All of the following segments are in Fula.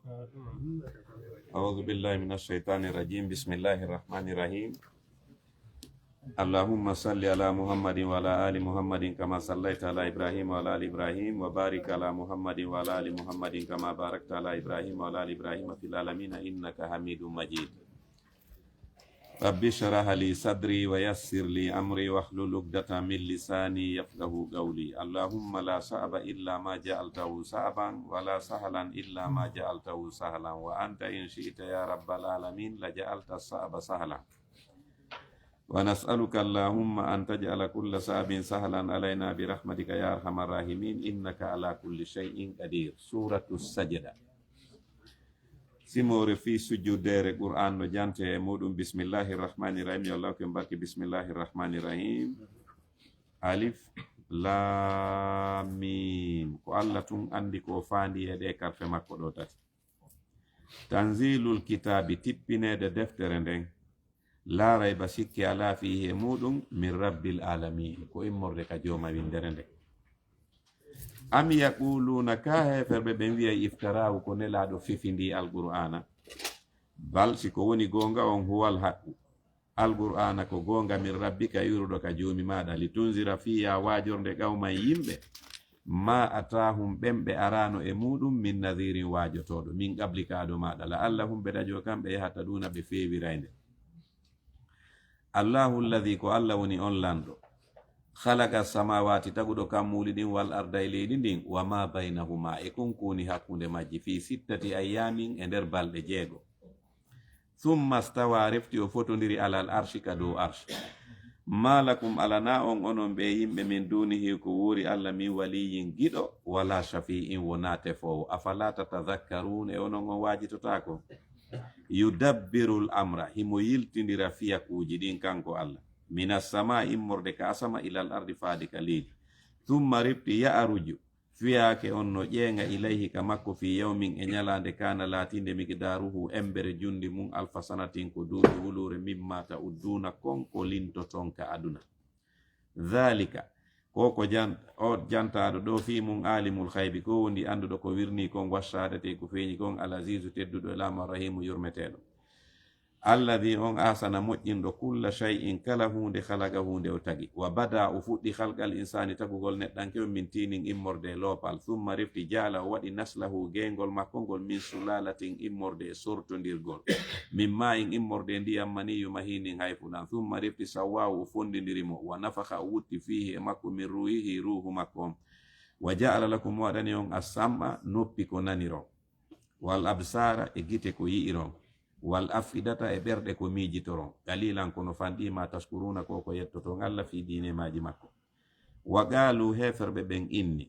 أعوذ بالله من الشيطان الرجيم. بسم الله الرحمن الرحيم. اللهم صل على محمد وعلى آل محمد كما صليت على إبراهيم وعلى آل إبراهيم وبارك على محمد وعلى آل محمد كما باركت على إبراهيم وعلى آل إبراهيم في العالمين إنك حميد مجيد. رب اشرح لي صدري ويسر لي أمري واحلل عقدة من لساني يفقهوا قولي. اللهم لا صعب إلا ما جعلته صعبا ولا سهلا إلا ما جعلته سهلا وأنت إن شئت يا رب العالمين لجعلت الصعب سهلا. ونسألك اللهم أن تجعل كل صعب سهلا علينا برحمتك يا أرحم الراحمين إنك على كل شيء قدير. سورة السجدة. simore fi sujudere Qur'an no jante e muɗum. Bismillahirrahmanirrahim. yo Allah ko barki bismillahirrahmanirrahim. Alif lam mim. ko Allah tun andi ko fandi e ɗe karfe makko ɗo tati. Tanzilul kitabi, tippinede deftere nden, la rayba sikki ala fihi e muɗum, min rabbil alamin, ko immorde ka joma windere nde. Am yaquluna, ka heferɓe ɓe wiya iftarahu ko nelaɗo fifindi alqur'ana. Bal siko woni gonga on huwal haqqu, alqur'ana ko gonga min rabbika yuruɗo ka joomi maɗa, litunzira fiya wajorde qawman yimɓe, ma atahum ɓemɓe arano e muɗum min nadirin wajotoɗo min qablikaɗo maɗa, la allahum ɓe dajo kamɓe yahata ɗuna ɓe fewirayde. Allahu alladhi, ko Allah woni on lanɗo, khalaqa samawati, taguɗo kammuli ɗin, wal arda e leydi ndin, wa ma baynahuma, e konkuni hakkunde majji, fi sittati ayamin, e nder balɗe 6. Thumma stawa, refti o fotodiri alal arshi, ka dow arsh. Malakum, alana on onon ɓe yimɓe min dunihi ko wuri Allah min waliyin giɗo, wala shafi'in wona tefowo. Afala tatadhakkarun, e onon on wajitotako. Yudabbirul amra, himo yiltindira fiyakuji ɗin kanko Allah. Minas sama, immorde ka asama, ilal ardi faadi ka leydi. Thumma rifti ya'ruju, fiyake on no ƴeenga ilayhi ka makko, fi yawmin e ñalande kana latinde migdaruhu embere jundi mum alfa sanatin ko duuɓi wulure mimma ta'udduna konko lintoton ka aduna. Dhalika, koko jantaɗo ɗo fi mum alimul khaybi, ko wondi anduɗo ko wirni kon, wassadate ko feeñi kon, al azizu tedduɗo e lama rahimu yurmeteɗo. Alladhi, on asana moƴƴinɗo kulla shay'in, kala hunde khalaga hunde o tagi. Wa bada, o fuɗɗi khalqal insani, tagugol neɗɗankewo min tinin immorde loopal. Thumma rifti jala, o waɗi naslahu gengol makko ngol, min sulalatin immorde e sortodirgol, min ma'in immorde ndiyam maniyu mahinin hayfuɗan. Thumma rifti sawwahu, o fondidirimo, wa nafakha, o wutti fihi e makko, min ruhihi, ruhu makko on. Wa ja'ala lakum, waɗani on as-sam'a, noppi ko naniron, wal absara, e gite ko yi'iron, wal afidata, e ɓerɗe ko miijitoron. Qalilan kono fanɗima tashkuruna, ko yettoto Allah fi dine maji makko. Wa qalu, heferɓe ɓen inni,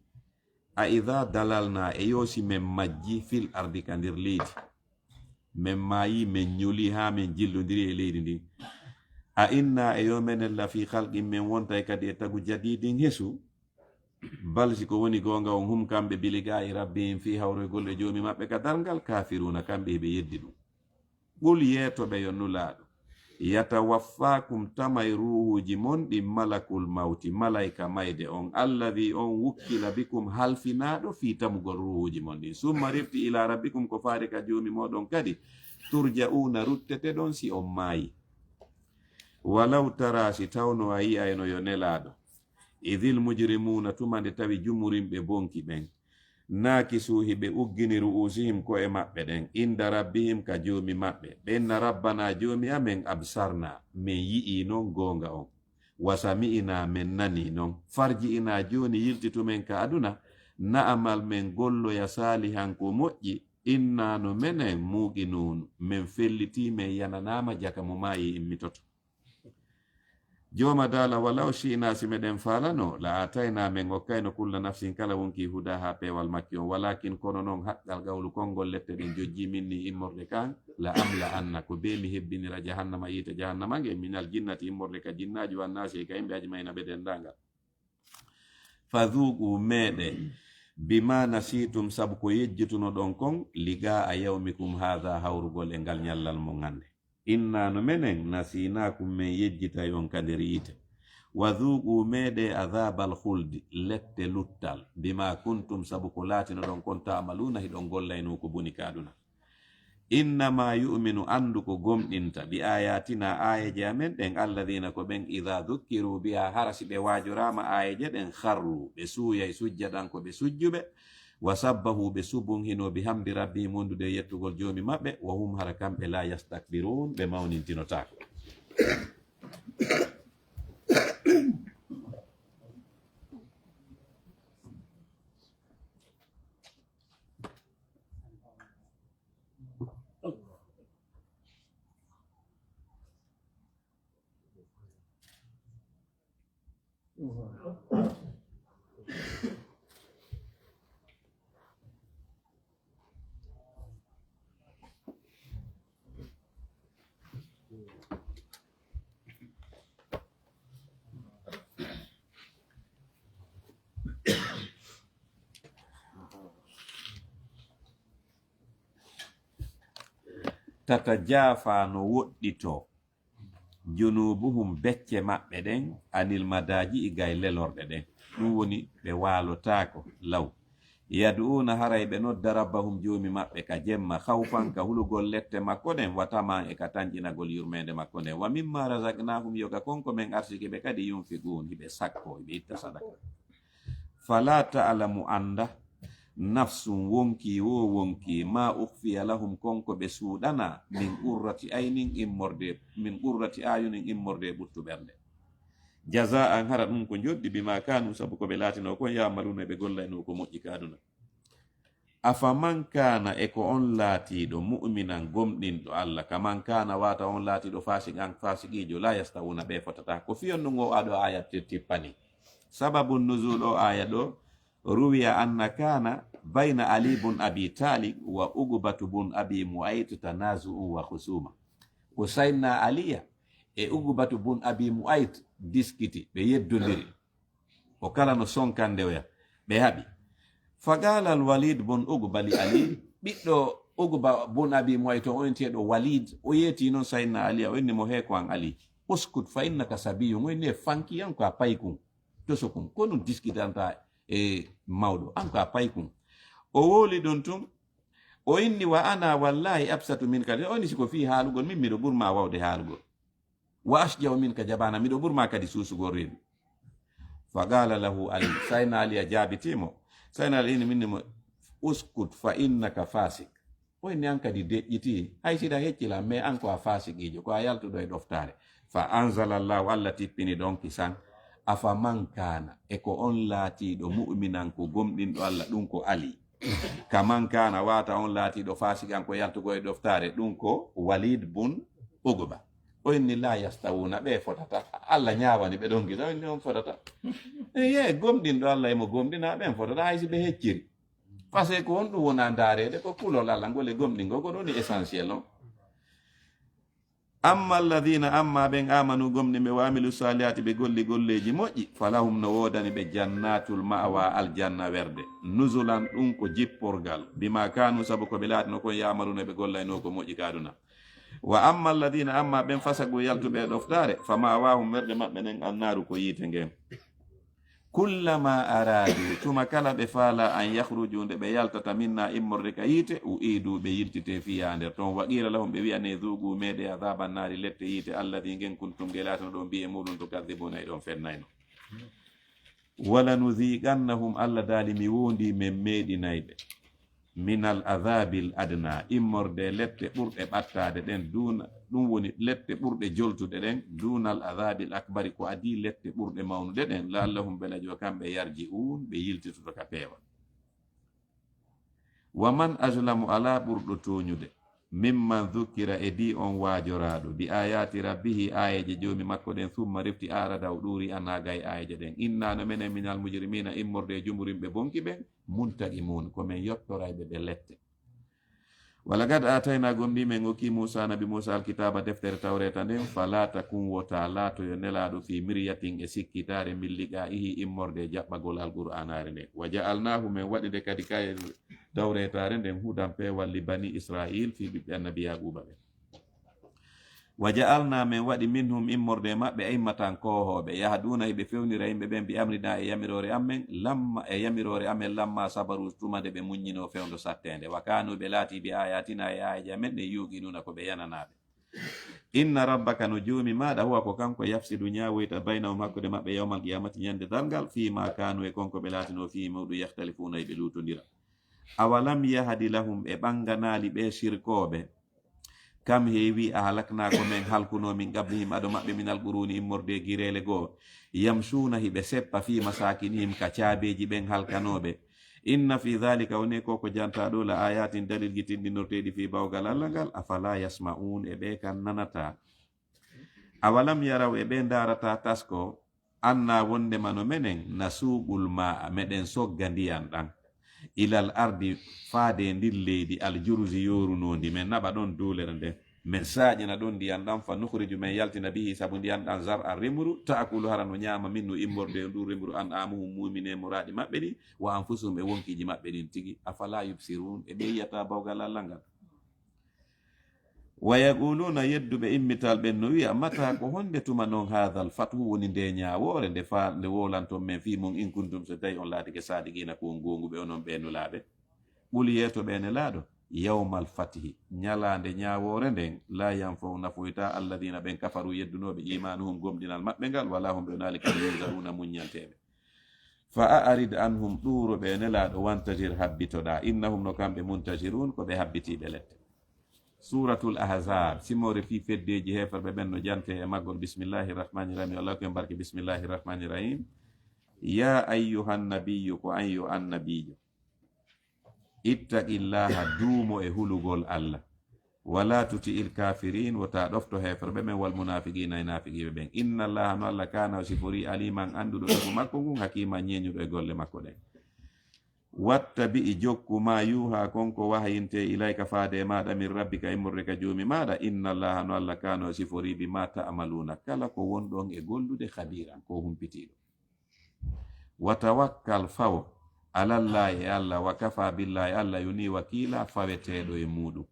a idha dalalna, e yosi men majji, fil ardi ka ndir leydi, men mayi men ñuli ha men jillodiri e leydi ndin, a inna, e yo menen la fi khalqin, men wonta kadi e tagu jadidin hesu. Bal siko woni gonga on, hum kamɓe biliga e rabbihim, fi hawroygol e joomi maɓɓe ka dargal, kafiruna, kamɓe ɓe yeddi ɗum. Ɓul yeetoɓe yo nulaaɗo, yatawaffakum, tamay ruhuji mon ɗi malakul mawti, malayka mayde on, alladhi on wukkila bikum, halfinaɗo fi tamugol ruhuji mon ɗin. Summa rifti ila rabbikum, ko faari ka joomi moɗon kadi, turja'una, ruttete ɗon si on maayi. Walaw tara, si tawno a yi'ayno yo nelaaɗo, idhil mujrimuna, tumande tawi jumurimɓe bonki ɓen, nakisuhi, ɓe uggini ru'usihim, ko e maɓɓe ɗen, inda rabbihim, ka joomi maɓɓe. ɓenna rabbana, joomi amen, absarna, min yi'i non gonga on, wasami'ina, men nani non, farji'ina, joni yiltitumen ka aduna, na'amal men golloya salihan ko moƴƴi, inna no menen muqinun, men felliti, men yananama jaka mo mayi immitoto. Joma dala, walaw shi'na, si meɗen falano, la atayna, men hokkayno kulla nafsin, kala wonki huda ha pewal makki on. Walakin kono non, haqqal gawlu kongol lette ɗen jojji minni immorde kan, la amla anna, ko be mi hebbinira jahannama, yiite jahannama nge, minal jinnati, immorde ka jinnaji, wannasi ka yimɓe ajmaina be dendagal. Fadhuqu, meɗe, bima nasitum, sabu ko yejjituno ɗon kon, liga a yawmikum hadha, hawrugol e ngal ñallal mo ngande. Inna no menen nasinakum, men yejjitay on kader yiite. Wadhuqu, meɗe, adhabal khuldi, lette luttal, bima kuntum, sabu ko latino ɗon kon ta'maluna, hiɗon gollayno ko boni kaɗuna. innama yu'minu andu ko gomɗinta bi ayatina ayaji amen ɗen alladina ko ɓen ida dhukkiru biha harasi ɓe wajurama ayaje ɗen kharru ɓe suuyay sujjadan ko ɓe sujjuɓe wa sabbahu ɓe subun hino bi hamdi rabbi mondude yettugol joomi maɓɓe wa hum hara kamɓe la yastakbirun ɓe mawnintinotako tata jaafa no woɗɗito junubuhum becce maɓɓe ɗen anil madaji igay lelorɗe ɗen ɗum woni ɓe walotako law yad'una haray ɓe nodda rabbahum joomi maɓɓe ka jemma khawfan ka hulugol lette makko ɗen wa taman e ka tanƴinagol yurmede makko nden wa mimma razaqnahum yoga konko men arsiki ɓe kadi yunfiqun hiɓe sakko hiɓe itta sadaka fala ta'lamu anda nafsum wonki wo wonki ma ukhfiya lahum konko ɓe suuɗana min qurrati aynin immorde min qurrati ayunin immorde ɓuttu ɓernde jaza an hara ɗum ko joɗɗi bima kanu sabu ko ɓe laatino kon yamaluna ɓe gollayno ko moƴƴi ka aduna afaman kana e ko on laatiɗo mu'minan gomɗinɗo allah kaman kana wata on laatiɗo fasik an fasikijo la yastawuna ɓe fotata ko fiyonno ngo aɗo aya tippani sababu nuzul o aya ɗo ruwiya anna kana bayna ali bun abi talib wa ugubatu bun abi mu'ayt tanazu'u wa khusuma ko sayna aliya e ugubatu bun abi mu'ayt diskiti ɓe yeddodiri o kala no sonkandewoya ɓe haɓi fagala al walid bun uguba li ali ɓiɗɗo uguba bun abi mu'ayt o onteɗo walid o yeti noon sayna aliya o inni mo heko an ali uskut fa innaka sabiyun o inni e fankiyan ko a paykun tosokun ko ɗum diskitanta e mawɗo an ko a paykun o woli ɗon tun o inni wa ana wallahi absatu min kadi o inni siko fi haalugol min miɗo ɓurma wawde haalugol wa asjaw min ka jabana miɗo ɓurma kadi suusugol reedu fa qala lahu ali sayna ali a jaabitimo sayna ali inni minnimo uskut fa innaka fasik o inni an kadi deƴƴiti hay siɗa heccila mais an ko a fasikijo ko a yaltuɗo e ɗoftare fa anzala llahu allah tippini ɗon kisan afa man kana e ko on laatiɗo mu'minan ko gomɗinɗo allah ɗum ko ali kaman kana wata on laatiɗo fasikan ko yaltugo e ɗoftare ɗum ko walid bun uguba o inni la yastawuna ɓe fotata allah ñawani ɓe ɗon gisa inni on fotata ye gomɗinɗo allah emo gomɗina ɓen fotata haysi ɓe hecciri par ce que on ɗum wona darede ko kulol allah ngol e gomɗingo ko ɗon essentiel on amma alladina amma ɓen amanu gomɗinɓe wa amilu salihati ɓe golli golleji moƴƴi falahum no wodani ɓe jannatul ma'wa aljanna werde nuzulan ɗum ko jipporgal bima kanu sabu ko ɓe laatino kon yamaluna ɓe gollayno ko moƴƴi kaduna wa amma alladina amma ɓen fasago yaltuɓe e ɗoftare fa ma'wahum werde maɓɓe nen annaru ko yiite ngen kullama aradu tuma kala ɓe faala an yahruju nde ɓe yaltata minna immorde ka yiite u idu ɓe yiltite fiya nder toon waqila lahum ɓe wiyane zugu meɗe adaba nari lette yiite alladi gen kuntum gelatano ɗon mbiye muɗum to kadibuna e ɗon fennayno wala nuziqannahum allah daali mi wondi men meɗinayɓe minal adhabil adna immorde lette ɓurɗe ɓattade ɗen duna ɗum woni lette ɓurɗe joltuɗe ɗen dunal adhabil akbari ko adi lette ɓurɗe mawnude ɗen laallahum belajo kamɓe yarji un ɓe yiltitoto ka peewa wa man azlamu ala ɓurɗo toñude mimman dhukkira e di on waajoraɗo bi ayati rabbihi ayeje joomi makko ɗen summa refti arada o ɗuuri anagay ayeje ɗen inna no menen minal mujrimina immorde jumurimɓe bonki ɓen muntaqimun komin yottorayɓe ɓe lette wala gad atayna gomɗimen okki Musa nabi Musa alkitaba deftere tawreta nden fala takun wota laatoyo nelaɗo fi miryatin e sikkitare min liqa'ihi immorde jaɓɓagol alqur'anare nden wa ja'alnahu men waɗide kadi kay tawretare nden hudan pewal li bani Israil fi ɓiɓɓe annabi Yaquba ɓen wa ja'alna min waɗi minhum immorde maɓɓe aimmatan kohoɓe yahduna hiɓe fewnira yimɓe ɓen bi amrina e yamirore amen lamma sabaru tumade ɓe muññino fewndo sattende wa kanu ɓe laati bi ayatina e ayaji amen ɗe yuqinuna ko ɓe yananaɓe inna rabbaka no joomi maɗa huwa ko kanko yafsidu ñawoyta baynahum hakkude maɓɓe yawmal qiyamati ñande dargal fima kanu e konko ɓe laatino fi mawɗu yahtalifuna e ɓe lutodira awalam yahadi lahum ɓe ɓanganali ɓe shirkoɓe kam heewi a halakna ko men halkuno min qablihim aɗo maɓɓe minal quruni immorde girele goo yamsuna hiɓe seppa fi masakinihim ka caabeji ɓen halkanoɓe inna fi dhalika woni koko jantaɗo la ayatin dalil gitinɗinorteɗi fi bawgal allah ngal afala yasma'un e ɓe kan nanata awalam yaraw e ɓe darata tasko anna wondemano menen nasuqul ma meɗen sogga ndiyan ɗan ilal ardi faade ndir leydi aljurusi yorunondi men naɓa ɗon dulere nden min saaƴina ɗon ndiyan ɗan fa nuhriju men yaltina bihi sabu ndiyan ɗan zar a remru taakulu hara no ñaama min no immorde ndu remru an amuhum mumine muraɗi maɓɓe ɗi wa anfusum e wonkiji maɓɓe ɗin tigi afala yubsirun e ɓe yiyata bawgal allah ngal wa yaquluna yedduɓe immital ɓen no wiya mata ko honde tuma noon hadal fatu woni nde ñawore nde wolanton men fi mon in kuntum so tawi on laatike sadiqina ko gonguɓe onon ɓeno laaɓe ɓuli yeeto ɓene laaɗo yawmal fatihi ñalande ñawore nden la yanfau nafoyta alladina ɓen kafaru yeddunoɓe imanuhum gomɗinal maɓɓe ngal wala hum ɓe nali kam yusaruna muññanteɓe fa a'rid anhum ɗuro ɓene laaɗo wantajir habbitoɗa innahum no kamɓe muntajirun ko ɓe habbitiɓe lette suratul ahzab simore fi feddeji heferɓe ɓen no jante e maggol bismillahi rahmani rahim allah ko barke bismillahi rahmani rahim ya ayyuhan nabiyyu ko an yo annabijo ittaqillaha duumo e hulugol allah wala tuti'il kafirin wota ɗofto heferɓe ɓen wal munafiqina e nafiqiɓe ɓen inna allaha no allah kana sifori aliman anduɗo ɗomo makko ngun hakima ñeñuɗo e golle makko ɗen wattabi i jokku ma yuha konko wahayinte ilayka faade maɗa min rabbika immorde ka joomi maɗa inna allaha no allah kano sifori bi ma ta'maluna kala ko wonɗon e gollude khabiran ko humpitiɗo wa tawakkal fawo alallahi e allah wa kafa billahi allah yoni wakila faweteɗo e muɗum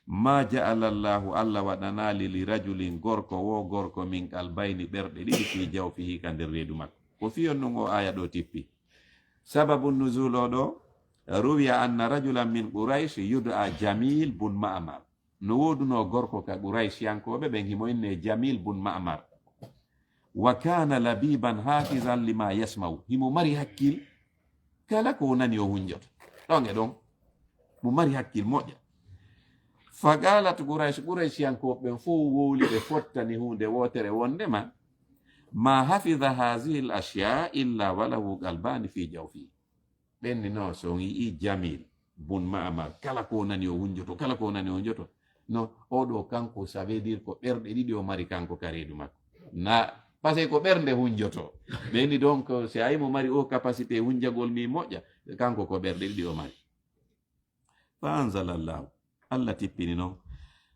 ma ja'ala llahu allah waɗanali li rajulin gorko wo gorko min qalbayni ɓerɗe ɗiɗi fi jawfihi ka nder reedu makko ko fiyon non o aya ɗo tippi sababu nuzul oɗo ruwiya anna rajulan min quraish yud'a jamil bun ma'mar no woduno gorko ka quraish yankoɓe ɓen himoyinne jamil bun ma'mar wa kana labiban hafizan lima yasmau himo mari hakkil kala ko nani o hunjoto ɗon e ɗon mo mari hakkil moƴƴa fa qalat quraish yankoɓe ɓen fo wowli ɓe fottani hunde wotere wondema ma hafidha hazihi l ashya illa walahu qalbani fi jawfi ɓenni no so yii jamil bun ma'mar kala ko nani o hunjoto no oɗo kanko ça veut dire ko ɓerɗe ɗiɗi o mari kanko ka reedu makko na par ce que ko ɓernde hunjoto ɓenni donc si a yimo mari o capacité hunjagol mi moƴƴa kanko ko ɓerɗe ɗiɗi o mari fa anzalallahu allah tippini noon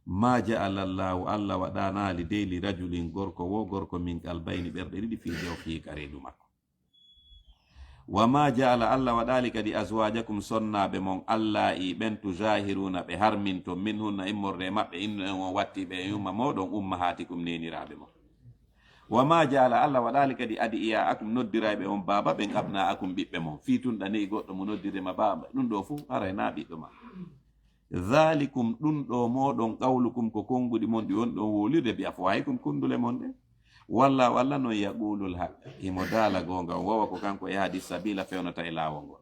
ma ja'ala llahu allah waɗanali dey li rajulin gorko wo gorko min qalbayni ɓerɗe ɗiɗi fi jawfihi ka reedu makko wa ma ja'ala allah waɗali kadi azwajakum sonnaɓe mon allah i ɓen tujahiruna ɓe harminto min hunna immorde maɓɓe inno en on watti ɓe yumma moɗon ummahatikum neniraɓe mon wa ma ja'ala allah waɗali kadi adi iya akum noddiraɓe on baba ɓen abna akum ɓiɓɓe mon fitunɗa neyi goɗɗo mo noddirema baba ɗum ɗo fu harayna ɓiɗɗo ma dhalikum ɗum ɗo moɗon qawlukum ko konguɗi mon ɗi on ɗon wolirde bi afwahikum kundule mon ɗe walla walla noon yaqulul haqqa himo daala gonga on wowa ko kanko yahdi sabila fewnata e lawol ngol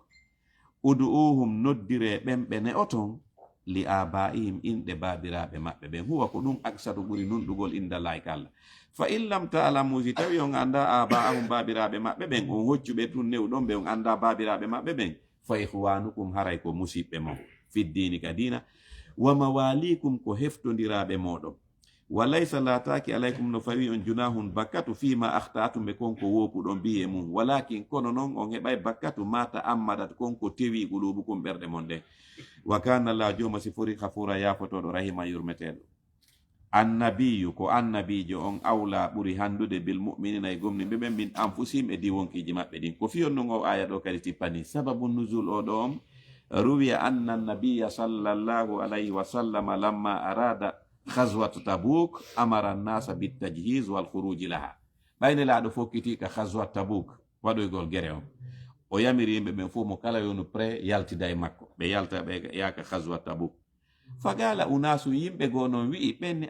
udu'uhum noddire ɓen ɓe ne oton li abaihim inɗe babiraɓe maɓɓe ɓen huwa ko ɗum aksatu ɓuri nunɗugol indallahi ka allah fa in lam ta'lamu si tawi on anda abaahum babiraɓe maɓɓe ɓen on hoccuɓe tun newɗon ɓe on anda babiraɓe maɓɓe ɓen fa ihwanukum haray ko musiɓɓe mon fiddini ka dina wa mawalikum ko heftodiraɓe moɗon wa laysa lataki alaykum no fawi on junahun bakkatu fima akhtatum be konko wopuɗon biye mum walakin kono noon on heɓay bakkatu mata ammadat konko tewi qulubukum ɓerɗe mon ɗe wa kana la joma sifori khafura yafotoɗo rahima yurmeteɗo annabiyu ko annabijo on awla ɓuri handude bil mu'minina e gomniɓe ɓen min anfusihim e diwonkiji maɓɓe ɗin ko fiyon non o aya ɗo kadi tippani sababu nuzul oɗo on ruwiya anna nabiya sallallahu alayhi wa sallam lamma arada khazwatu tabuk amara an-nasa bit-tajhiz wal khuruj laha bayne laado fokkiti ka khazwat tabuk waɗoygol gere on o yamiri yimɓe ɓen fof mo kala yonu pré yaltida e makko ɓe yalta ɓe yaka khazwat tabuk fagala unasu yimɓe go non wi'i ɓenni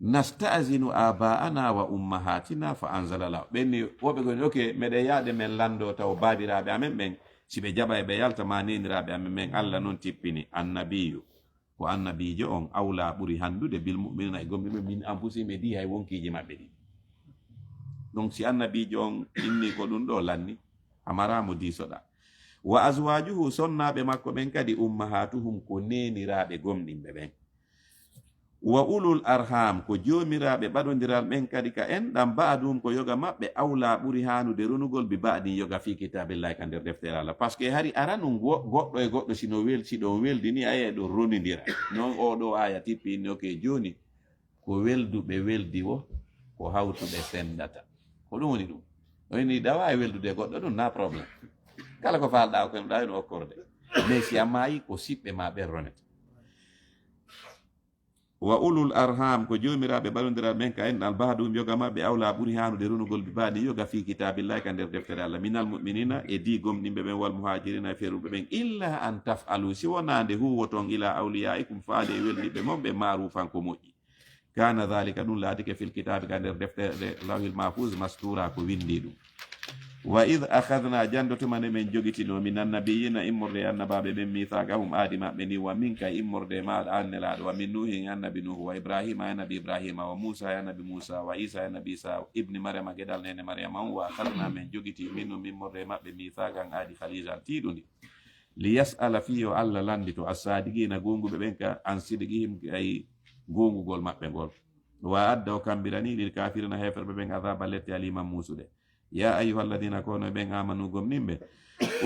nasta'zinu aba'ana wa ummahatina fa anzala la ɓenni woɓe goni ok meɗen yaade men lando taw babiraɓe amen ɓen si ɓe jaɓa e ɓe yalta ma neniraɓe amen ɓen Allah non tippini annabiyu ko annabijo on awla ɓuri handude bil mu'minina e gomɓe ɓe min anfusihim e di hay wonkiji maɓɓe ɗi donc si annabijo on inni ko ɗum ɗo lanni amaramo disoɗa wa azwajuhu sonnaɓe makko ɓen kadi ummahatuhum ko neniraɓe gomɗinɓe ɓen wa ulul arham ko jomiraɓe ɓaɗodiral ɓen kadi ka enɗam ba'dum ko yoga maɓɓe awla ɓuri hanude renugol bi ba'din yoga fi kitabillahi ka nder deftere Allah par ce que hari aranum goɗɗo e goɗɗo sino welsi ɗon weldi ni aye ɗo ronidira non oɗo aya tippini ok joni ko welduɓe weldi wo ko hawtuɓe sendata ko ɗum woni ɗum ɗoni ɗawa e weldude goɗɗo ɗum na probléme kala ko falɗa ko ɗa no okkorde mais si a maayi ko siɓɓe ma ɓen ronete wa ulul arham ko jomiraɓe ɓaɗodiral ɓen ka enɗal baadum yoga maɓɓe awla ɓuri hanude renugol bi baɗi yoga fi kitabillahi ka nder deftere Allah minal mu'minina e di gomɗinɓe ɓen wal muhajirina e feruɓe ɓen illa an taf'alu si wonande huwoton ila awliyaikum faade e welɗiɓe mon ɓe marufan ko moƴƴi kana dhalika ɗum laatike fil kitabi ka nder deftere lawhil mahfuz mastura ko windi ɗum wa id akhadna jandotumane men jogitino min annabiyina immorde annabaɓe ɓen mithaqahum aadi maɓɓe ni wa min ka immorde maɗa annelaɗo wa min nuhin annabi nuhu wa ibrahima annabi ibrahima wa musa annabi musa wa isa annabi isa ibni mariama gueɗal nene mariama on wa akhadna men jogiti minum immorde maɓɓe mithaqan aadi khalisal tiɗudi li yas'ala fiyo Allah landito as-sadiqina gonguɓe ɓen ka an sidqihim ay gongugol maɓɓe ngol wa adda o kambirani lil kafirina heferɓe ɓen adaba lette aliman musude ya ayyuhalladhina kono ɓen amanu gomninɓe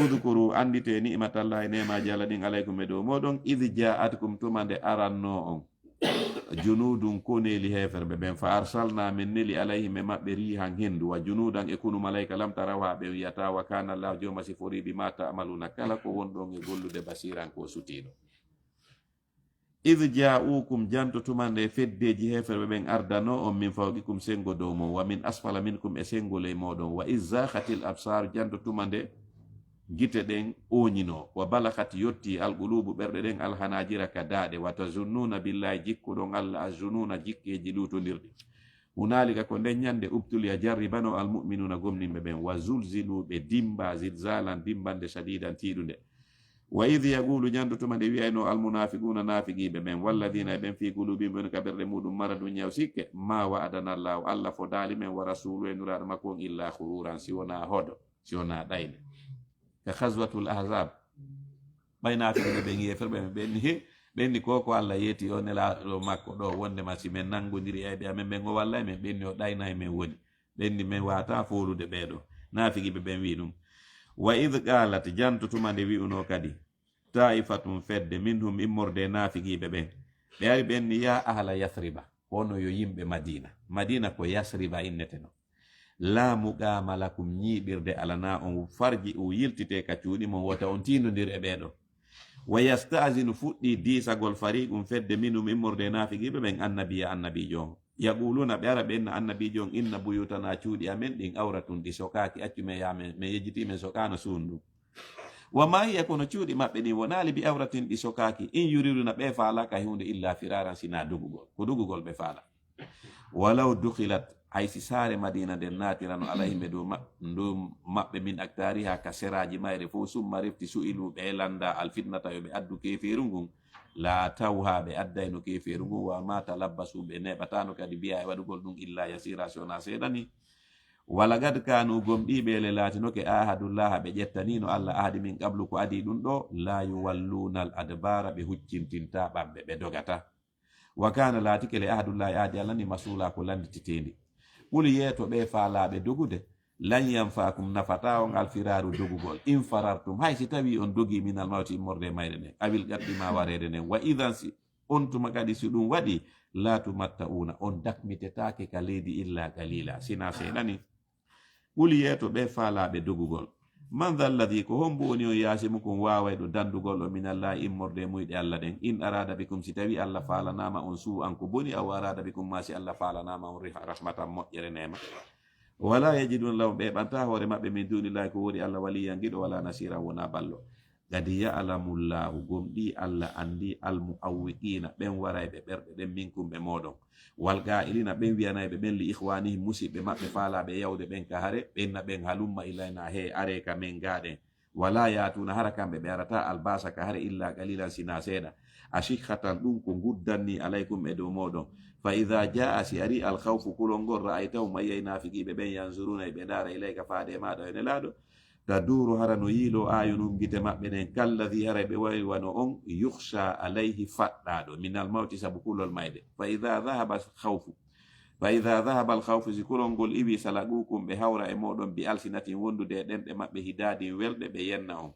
udkuru andite ni'matallahi nemaji Allah ɗin alaykum e dow moɗon id ja'atkum tumande aranno on junudun koneli heferɓe ɓen fa arsalna min neli alayhim e maɓɓe rihan hendu wa junudan e kunu malayka lam tarawa ɓe wiyata wa kana Allah joma sifori bima ta'maluna kala ko wonɗon e gollude basiran ko sutiɗo id ja'ukum janto tumande feddeji heferɓe ɓen ardano on min fawqikum sengo dow mon wa min asfala minkum e sengo ley moɗon wa iz zakhatil absar janto tumande gite ɗen oñino wa balakat yotti alqulubu ɓerɗe ɗen alhanajira ka daɗe wa tazunnuna billahi jikkuɗon Allah azununa jikkeji lutodirɗi hunalika ko nden ñande ubtuliya jarribano almu'minuna gomninɓe ɓen wa zulzilu ɓe dimba zilzalan dimbande shadidan tiɗude wa idh yaqulu jandoto mande wiyayno almunafiquna nafiqiɓe ɓen walladina e ɓen fi qulubihim ɓen ka ɓerɗe muɗum maradu ñaw sikke ma wa'adana llahu Allah fo daali men wa rasulu e nuraɗo makko on illa hururan si wona hoɗo si wona ɗayde ka khazwatul ahzab ɓay nafiqiɓe ɓen yeferɓe ɓen ɓenni ko Allah yeeti o nelaɗo makko ɗo wondema si men nangodiri eɓe amen ɓen o walla men ɓenni o ɗayna e men woni ɓenni men wata folude ɓeɗo nafiqiɓe ɓen wi ɗum wa id qalat janto tumande wi'uno kadi taifatum fedde minhum immorde nafiqiɓe ɓen ɓe ari ɓenni ya ahla yathriba hono yo yimɓe madina ko yasriba innete no la muqama lakum ñiɓirde alana on farji o yiltite ka cuuɗi mon wota on tinodir e ɓeɗo wa yasta'zinu fuɗɗi disagol fariqum fedde minhum immorde nafiqiɓe ɓen annabijo on yaquluna ɓe ara ɓenna annabijo on inna buyutana cuuɗi amen ɗin awratun ɗi sokaki accume yamen mi yejjitimen sokano suundu wa ma hiya kono cuuɗi maɓɓe ɗin wonali bi awratin ɗi sokaki in yuriduna ɓe faalaka hunde illa firaran sina dugugol ko dugugol ɓe faala walaw dukhilat haysi saare madina nden natirano alayhimɓe dow maɓɓe min aktariha ka seraji mayre fof summa refti su'ilu ɓe landa alfitnata yo ɓe addu keferu ngun la tawha ɓe addayno keferu ngun wa ma talabbasu ɓe neɓatano kadi mbiya e waɗugol ɗum illa yasira sona seeɗani wala gad kanu gomɗiɓe le latinoke ahadullah ɓe ƴettanino Allah ahadi min qablu ko adi ɗum ɗo la yuwalluna al adbara ɓe huccintinta ɓamɓe ɓe dogata wa kana latike le ahadullah ahadi Allah ni masula ko landititendi ɓuli yeeto ɓe faalaɓe dogude lan yanfakum nafata on alfiraru dogugol in farartum hay si tawi on dogi minal mawti immorde mayre nden awil gaɗɗima warede nden wa idan si on tuma kadi si ɗum waɗi la tumatta'una on dakmitetake ka leydi illa qalila sina seeɗani ɓuli yeeto ɓe faalaɓe dogugol man dha alladi ko hombo woni o yasimukum wawayɗo dandugol o minallahi immorde muyɗe allah ɗen in arada bikum si tawi allah falanama on suu an ko boni aw arada bikum ma si allah falanama on rahmatan moƴƴere nema wala yajidun lahum ɓeɓanta hoore maɓɓe min dunillahi ko woni allah waliyan giɗo wala nasira wona ballo gadi ya'lamullahu gomɗi allah andi almuawwiqina ɓen warayɓe ɓerɗe ɗen minkum ɓe moɗon wal ga'ilina ɓen wiyanayɓe ɓen li ihwanihim musidɓe maɓɓe faalaɓe yawde ɓen ka hare ɓenna ɓen halumma ilayna he are ka men gaɗen wala yatuna hara kamɓe ɓe arata albasa ka hare illa qalilan sina seeɗa ashikhatan ɗum ko guddanni alaykum e dow moɗon fa idha jaa si ari alkhawfu kulol ngol ra'aytahum mayyay nafiqiɓe ɓen yanzuruna ɓe dara ilayka faade maɗa ene laaɗo taduru hara no yiilo ayunum gite maɓɓe ɗen kalladhi hara ɓe wawi wano on yukhsha alayhi faɗɗaɗo minal mawti sabu kulol mayde fa idha dhahaba alkhawfu si kulol ngol iwi salagukum ɓe hawra e moɗon bi alsinatin wondude e ɗemɗe maɓɓe hidadin welɗe ɓe yenna on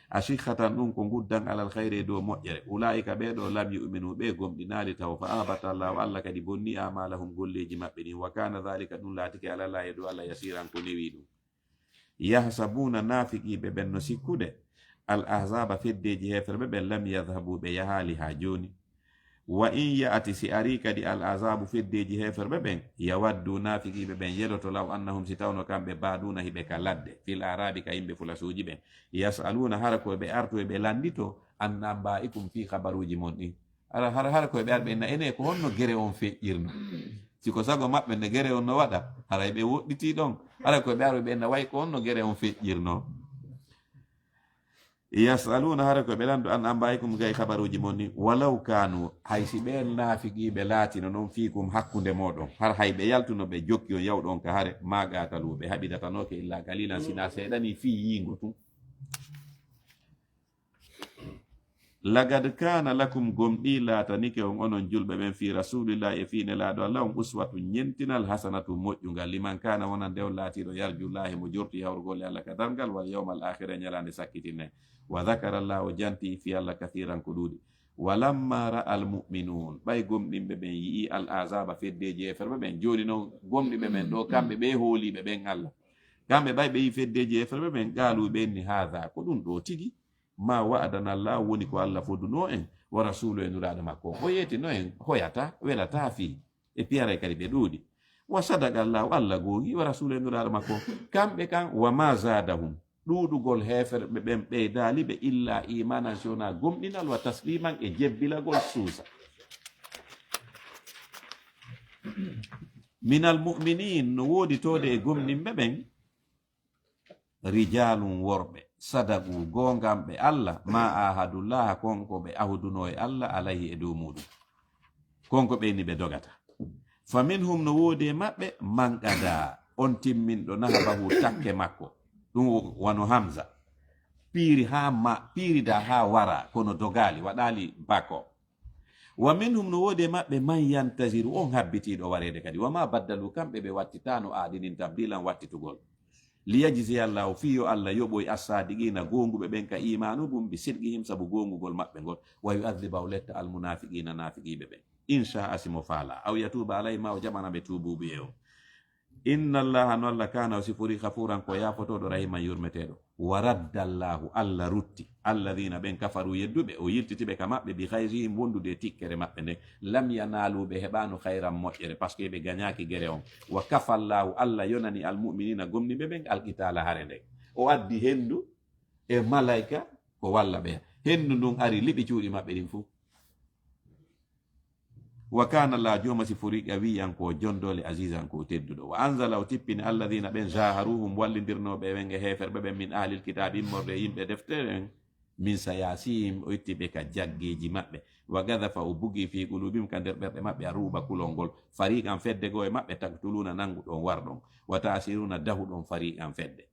ashikhatan ɗum ko guddan alal khayre dow moƴƴere ulaika ɓeɗo lam yu'minu ɓe gomɗinali taw fa abatallahu allah kadi bonni amalahum golleji maɓɓe ɗin wa kana dhalika ɗum laatike alallahi dow allah yasiran ko newi ɗum yahsabuna nafiqiɓe ɓen no sikkude al ahzaba feddeji heferɓe ɓen lam yadhabu ɓe yahali ha joni wa in ya'ati si ari kadi al azabu feddeji heferɓe ɓen yawaddu nafiqiɓe ɓen yeloto law annahum si tawno kamɓe baduna hiɓe ka ladde fil arabi ka yimɓe fulasuji ɓen yasaluna hara koɓe arto ɓe landito annambaikum fi habaruji mon ɗin hara koɓe arɓe na ene ko honno gere on feƴƴirno siko sago maɓɓe nde gere on no waɗa haray ɓe woɗɗiti ɗon hara koɓe aro ɓe na way ko honno gere on feƴƴirno yasaluna hara koɓe landu an ambaykum gay habaruji mon ni walaw kanu haysi ɓe nafiqiɓe laatino noon fiikum hakkunde moɗon har hayɓe yaltuno ɓe jokki on yawɗon ka hare magatalu ɓe haɓidatanoke illa galilan sina seeɗani fi yingo tun lagad kana lakum gomɗi laatanike on onon julɓe ɓen fi rasulillahi e fiine laaɗo allah on uswatu ñentinal hasanatu moƴƴungal liman kana wona ndew laatiɗo yarjullahi mo jorti hawrugol e allah ka dargal wal yawmal akhira ñalande sakkitinne wa dhakara llahu janti fi allah kathiran ko ɗuuɗi walamma ra al mu'minun ɓay gomɗinɓe ɓen yi'i al azaba feddeji e ferɓe ɓen joni noon gomɗiɓe ɓen ɗo kamɓe ɓe hooliɓe ɓen allah kamɓe ɓay ɓe yi feddeji e ferɓe ɓen qaalu ɓenni hadha ko ɗum ɗo tigi ma wa'adana Allah woni ko Allah foduno en wa rasulu en nuraɗo makko o yetino en hoyata welata fi e piyara kadi ɓe ɗuuɗi wa sadaqa Allah googi wa rasulu en nuraɗo makko kamɓe kan wa ma zadahum ɗuuɗugol heferɓe ɓen ɓeydali ɓe illa imanan sona gomɗinal wa tasliman e jebbilagol suusa minal mu'minin no woodi tode e gomɗinɓe ɓen rijalum worɓe sadagu gongamɓe allah ma ahadullah konko ɓe ahuduno e allah alayhi e dow muɗum konko ɓeyni ɓe dogata fa minhum no woodi e maɓɓe manqada on timminɗo nahabahu takke makko ɗum wano hamza piirida ha wara kono dogali waɗali bako wa minhum no woodi e maɓɓe man yantaziru on habbitiɗo warede kadi wama baddalu kamɓe ɓe wattitano aɗinin tabdilan wattitugol liyajzi allahu fiyo allah yoɓoy assadiqina gonguɓe ɓen ka imanugum bi sidqihim sabu gongugol maɓɓe ngol wa yu'adhiba letta almunafiqina nafiqiɓe ɓen insha asimo faala aw yatuba alayhima o jaɓana ɓe tubuɓe o inna allaha no allah kana o sifori ghafuran ko yafotoɗo rahiman yurmeteɗo wa raddallahu allah rutti alladhina ɓen kafaru yedduɓe o yirtitiɓe ka maɓɓe bi hayrihim wondude tikkere maɓɓe nden lam yanaluɓe heɓano hayran moƴƴere par ce que ɓe gañaki guere on wa kafallahu allah yonani almuminina gomniɓe ɓen alqitala hare nden o addi hendu e malaika ko walla ɓe hendu ndun ari liɓi cuuɗi maɓɓe ɗin fuu wa kana la joma si furi qawiyan ko jondole azizan ko tedduɗo wa anzala o tippini alladhina ɓen zaharuhum wallidirnoɓe ɓen e heferɓe ɓen min ahlil kitabe immorde yimɓe deftere min sayasihim o ittiɓe ka jaggeji maɓɓe wa gadafa o bugi fi qulubihim ka nder ɓerɗe maɓɓe a ruuba kulol ngol fariqan fedde go e maɓɓe taktuluna nanguɗon warɗon wa tasiruna dahuɗon fariqan fedde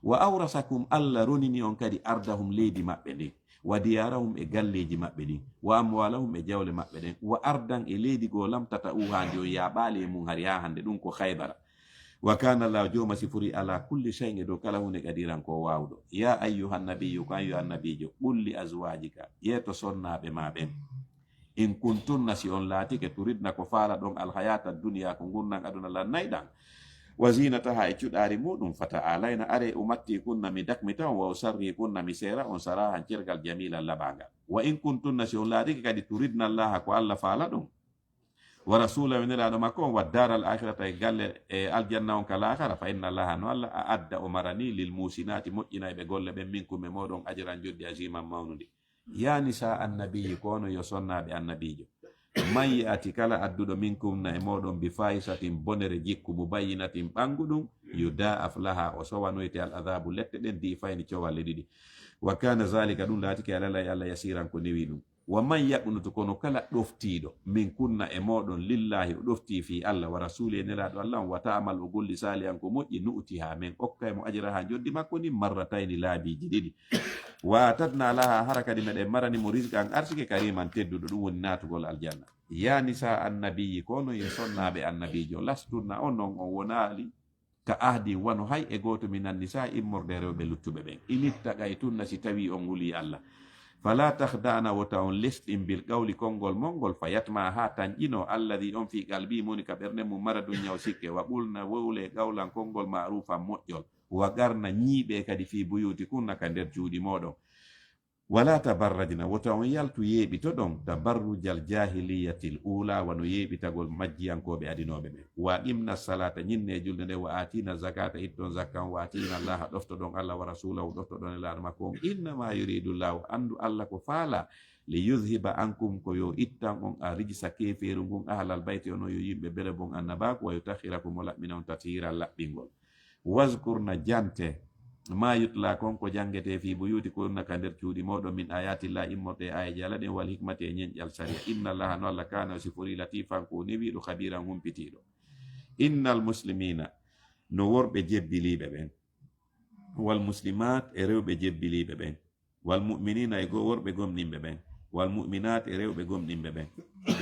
wa awrasakum allah ronini on kadi ardahum leydi maɓɓe ndi wa diyarahum e galleji maɓɓe ɗin wa amwalahum e jawle maɓɓe ɗen wa ardan e leydi goo lamtata hande o yaɓali e mum hari ha hande ɗum ko haybara wa kana allah joma sifori ala kulli shay'in e dow kala hunde qadiran ko wawɗo ya ayyuhan nabiyyu ko ayyuhan nabijo qulli azwajika yeto sonnaɓe ma ɓen in kuntunna si on laatike turidna ko faala ɗon alhayata duniya ko gurnan aduna lan nayɗan wa zinataha e cuɗari muɗum fata alayna are umatti kunna mi dakmi tan wa usarri kunna mi sera on sarahan cergal jamilan laɓagal wa in kuntunna si on laariki kadi turidna allaha ko allah faala ɗum wa rasula wenelaɗo makko on wa daral akhirata e galle e aljanna on kala akhara fa inna allaha no allah a adda o marani lil musinati moƴƴinayɓe golle ɓen minkum e moɗon ajiran joddi aziman mawnude ya nisa annabiyi kono yo sonnaɓe annabijo man yati kala adduɗo minkum na e moɗon bi fahisatin bonere jikku mubayyinatin ɓanguɗum yudaaf laha o sowanoyte al adabu lette ɗen di fayni cowalle ɗiɗi wa kana zalika ɗum laatike alalay allah yasiran ko newi ɗum wa man yaɓnutu kono kala ɗoftiɗo min kunna e moɗon lillahi o ɗofti fi allah wa rasuli e nelaɗo allah on wa ta'amal o golli salihan ko moƴƴi nu'tiha men okkay mo ajira ha joddi makko ni marratayni laabiji ɗiɗi wa tatna laha hara kadi meɗen marani mo risque an arsike kariman tedduɗo ɗum woni natugol aljanna ya nisa annabiyi kono ye sonnaɓe annabijo lasturna on non on wonali ka ahdi wano hay e goto minan nisa immorde rewɓe luttuɓe ɓen initta gay tunna si tawi on wuli allah fala tahdana wota on lesɗin bil qawli konngol mongol fa yatma ha tanƴino alladi on fi qalbi moni ka ɓernde mum mara ɗum ñaw sikke wa ɓulna wowle qawlan konngol ma'rufan moƴƴol wa garna ñiiɓe kadi fi buyuti kunna ka nder juuɗi moɗon wala tabarrajna wota on yaltu yeeɓito ɗon tabarrujal jahiliyatil ula wano yeeɓitagol majjiyankoɓe adinoɓe ɓen wa imna salata ñinne julde nde wa atina zakata itton zakkan wa atina allaha ɗofto ɗon allah wa rasulahu ɗofto ɗon e laaɗo makko on innama yuridu llahu andu allah ko faala li yudhiba ankum ko yo ittan on a rijisa keferu ngun ahlal bayti ono yo yimɓe bele bon annabako wa yutahhirakum o laɓɓina on tatira laɓɓingol waskurna jante ma yutla konko jangete fi buyuti kunna ka nder cuuɗi moɗon min ayatillah immorte aya jalaɗen wal hikmate e ñenƴal saria inna allaha no allah kana o sifori latifan ko newiɗo habiran humpitiɗo innal muslimina no worɓe jebbiliɓe ɓen wal muslimat e rewɓe jebbiliɓe ɓen wal mu'minina e worɓe gomɗinɓe ɓen wal mu'minat e rewɓe gomɗinɓe ɓen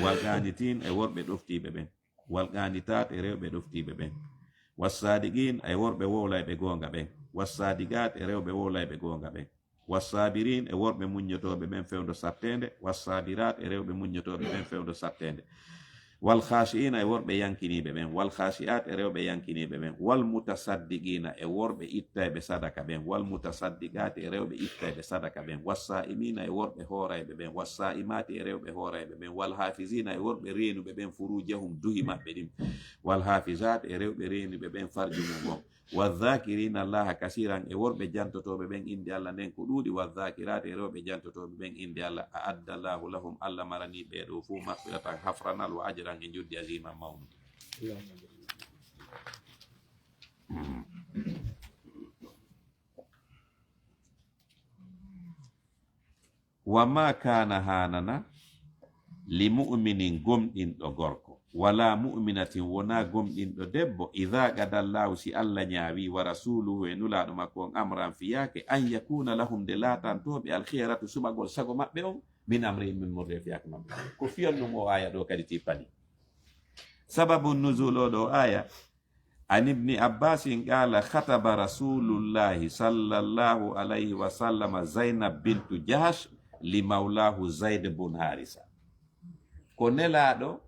wal qanitin e worɓe ɗoftiɓe ɓen wal qanitat e rewɓe ɗoftiɓe ɓen wassadiqin e worɓe wowlayɓe gonga ɓen wassadigat e rewɓe wowlayɓe gonga ɓen wassabirin e worɓe muññotoɓe ɓen fewdo sattende wassabirat e rewɓe muññotoɓe ɓen fewdo sattende wal khashiina e worɓe yankiniɓe ɓen wal khashiat e rewɓe yankiniɓe ɓen wal mutasaddiqina e worɓe ittayɓe sadaka ɓen wal mutasaddiqati e rewɓe ittayɓe sadaka ɓen wassa'imina e worɓe hoorayɓe ɓen wassa'imati e rewɓe hoorayɓe ɓen wal hafizina e worɓe reenuɓe ɓen furujahum duhi maɓɓe ɗin wal hafizat e rewɓe reenuɓe ɓen farju mum on wadhakirina allaha kasiran e worɓe jantotoɓe ɓen inde allah nden ko ɗuuɗi wadhakirati e rewɓe jantotoɓe ɓen inde allah a adda llahu lahum allah marani ɓeɗo fuu maɓɓiratan hafranal wa ajran e juddi aziman mawnude wa ma kana hanana li mu'minin gomɗinɗo gorko wala mu'minatin wona gomɗinɗo debbo idha gadallahu si allah ñaawi wa rasuluhu e nulaɗo makko on amran fiyake an yakuna lahum de latantoɓe alkhiyaratu suɓagol sago maɓɓe on min amri min morde fiyake maɓɓe ko fiyon ɗum o aya ɗo kadi tippani sababu nuzul o ɗo aya an ibni abbasin qala khataba rasulullahi sallallahu alayhi wa sallam zainab bintu jahash li mawlahu zaid bun harisa ko nelaɗo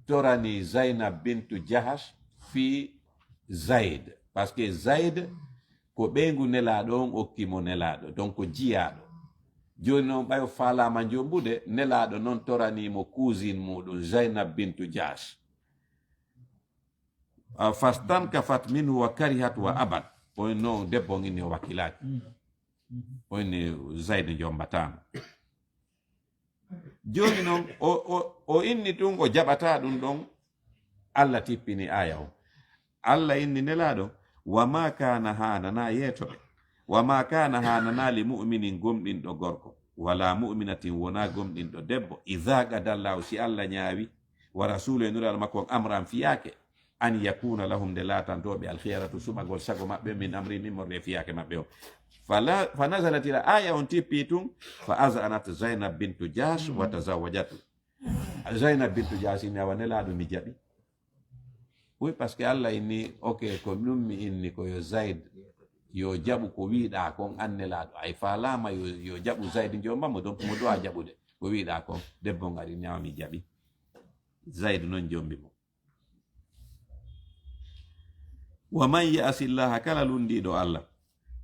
torani zainab bintu jahash fi zaid par ce que zaid ko ɓeygu nelaɗo on okkimo nelaɗo donc ko jiyaɗo joni noon ɓayo falama jombude nelaɗo noon toranimo cousine muɗum zainab bintu jahash fastankafat minhu wa karihat wa abad on noon debbo inni o wakkilakionni zaid jombatama joni noon o inni tun o jaɓata ɗum ɗon allah tippini aya o allah inni nelaɗo wama kana hanana yeetoɓe wama kana hanana li mu'minin gomɗinɗo gorko wala mu'minatin wona gomɗinɗo debbo idha gadallahu si allah ñaawi wa rasulu e nuraɗo makko on amran fiyake an yakuna lahum de latantoɓe alkhiyaratu suɓagol sago maɓɓe min amri min morde fiyake maɓɓe o fa nazalat ila aya on tippi tun fa azanat zainab bintu jash wa tazawajatu zainab bintu jash inni awa nelaɗo mi jaɓi oui par ce que allah inni ok ko ɗum mi inni ko yo zaid yo jaɓu ko wiɗa kon an nelaɗo ay falama yo jaɓu zaid jombamo donc mo dowa jaɓude ko wiɗa kon debbo ngari ñawa mi jaɓi zaid noon jombimo wa man ya'sillaha kala lundiɗo allah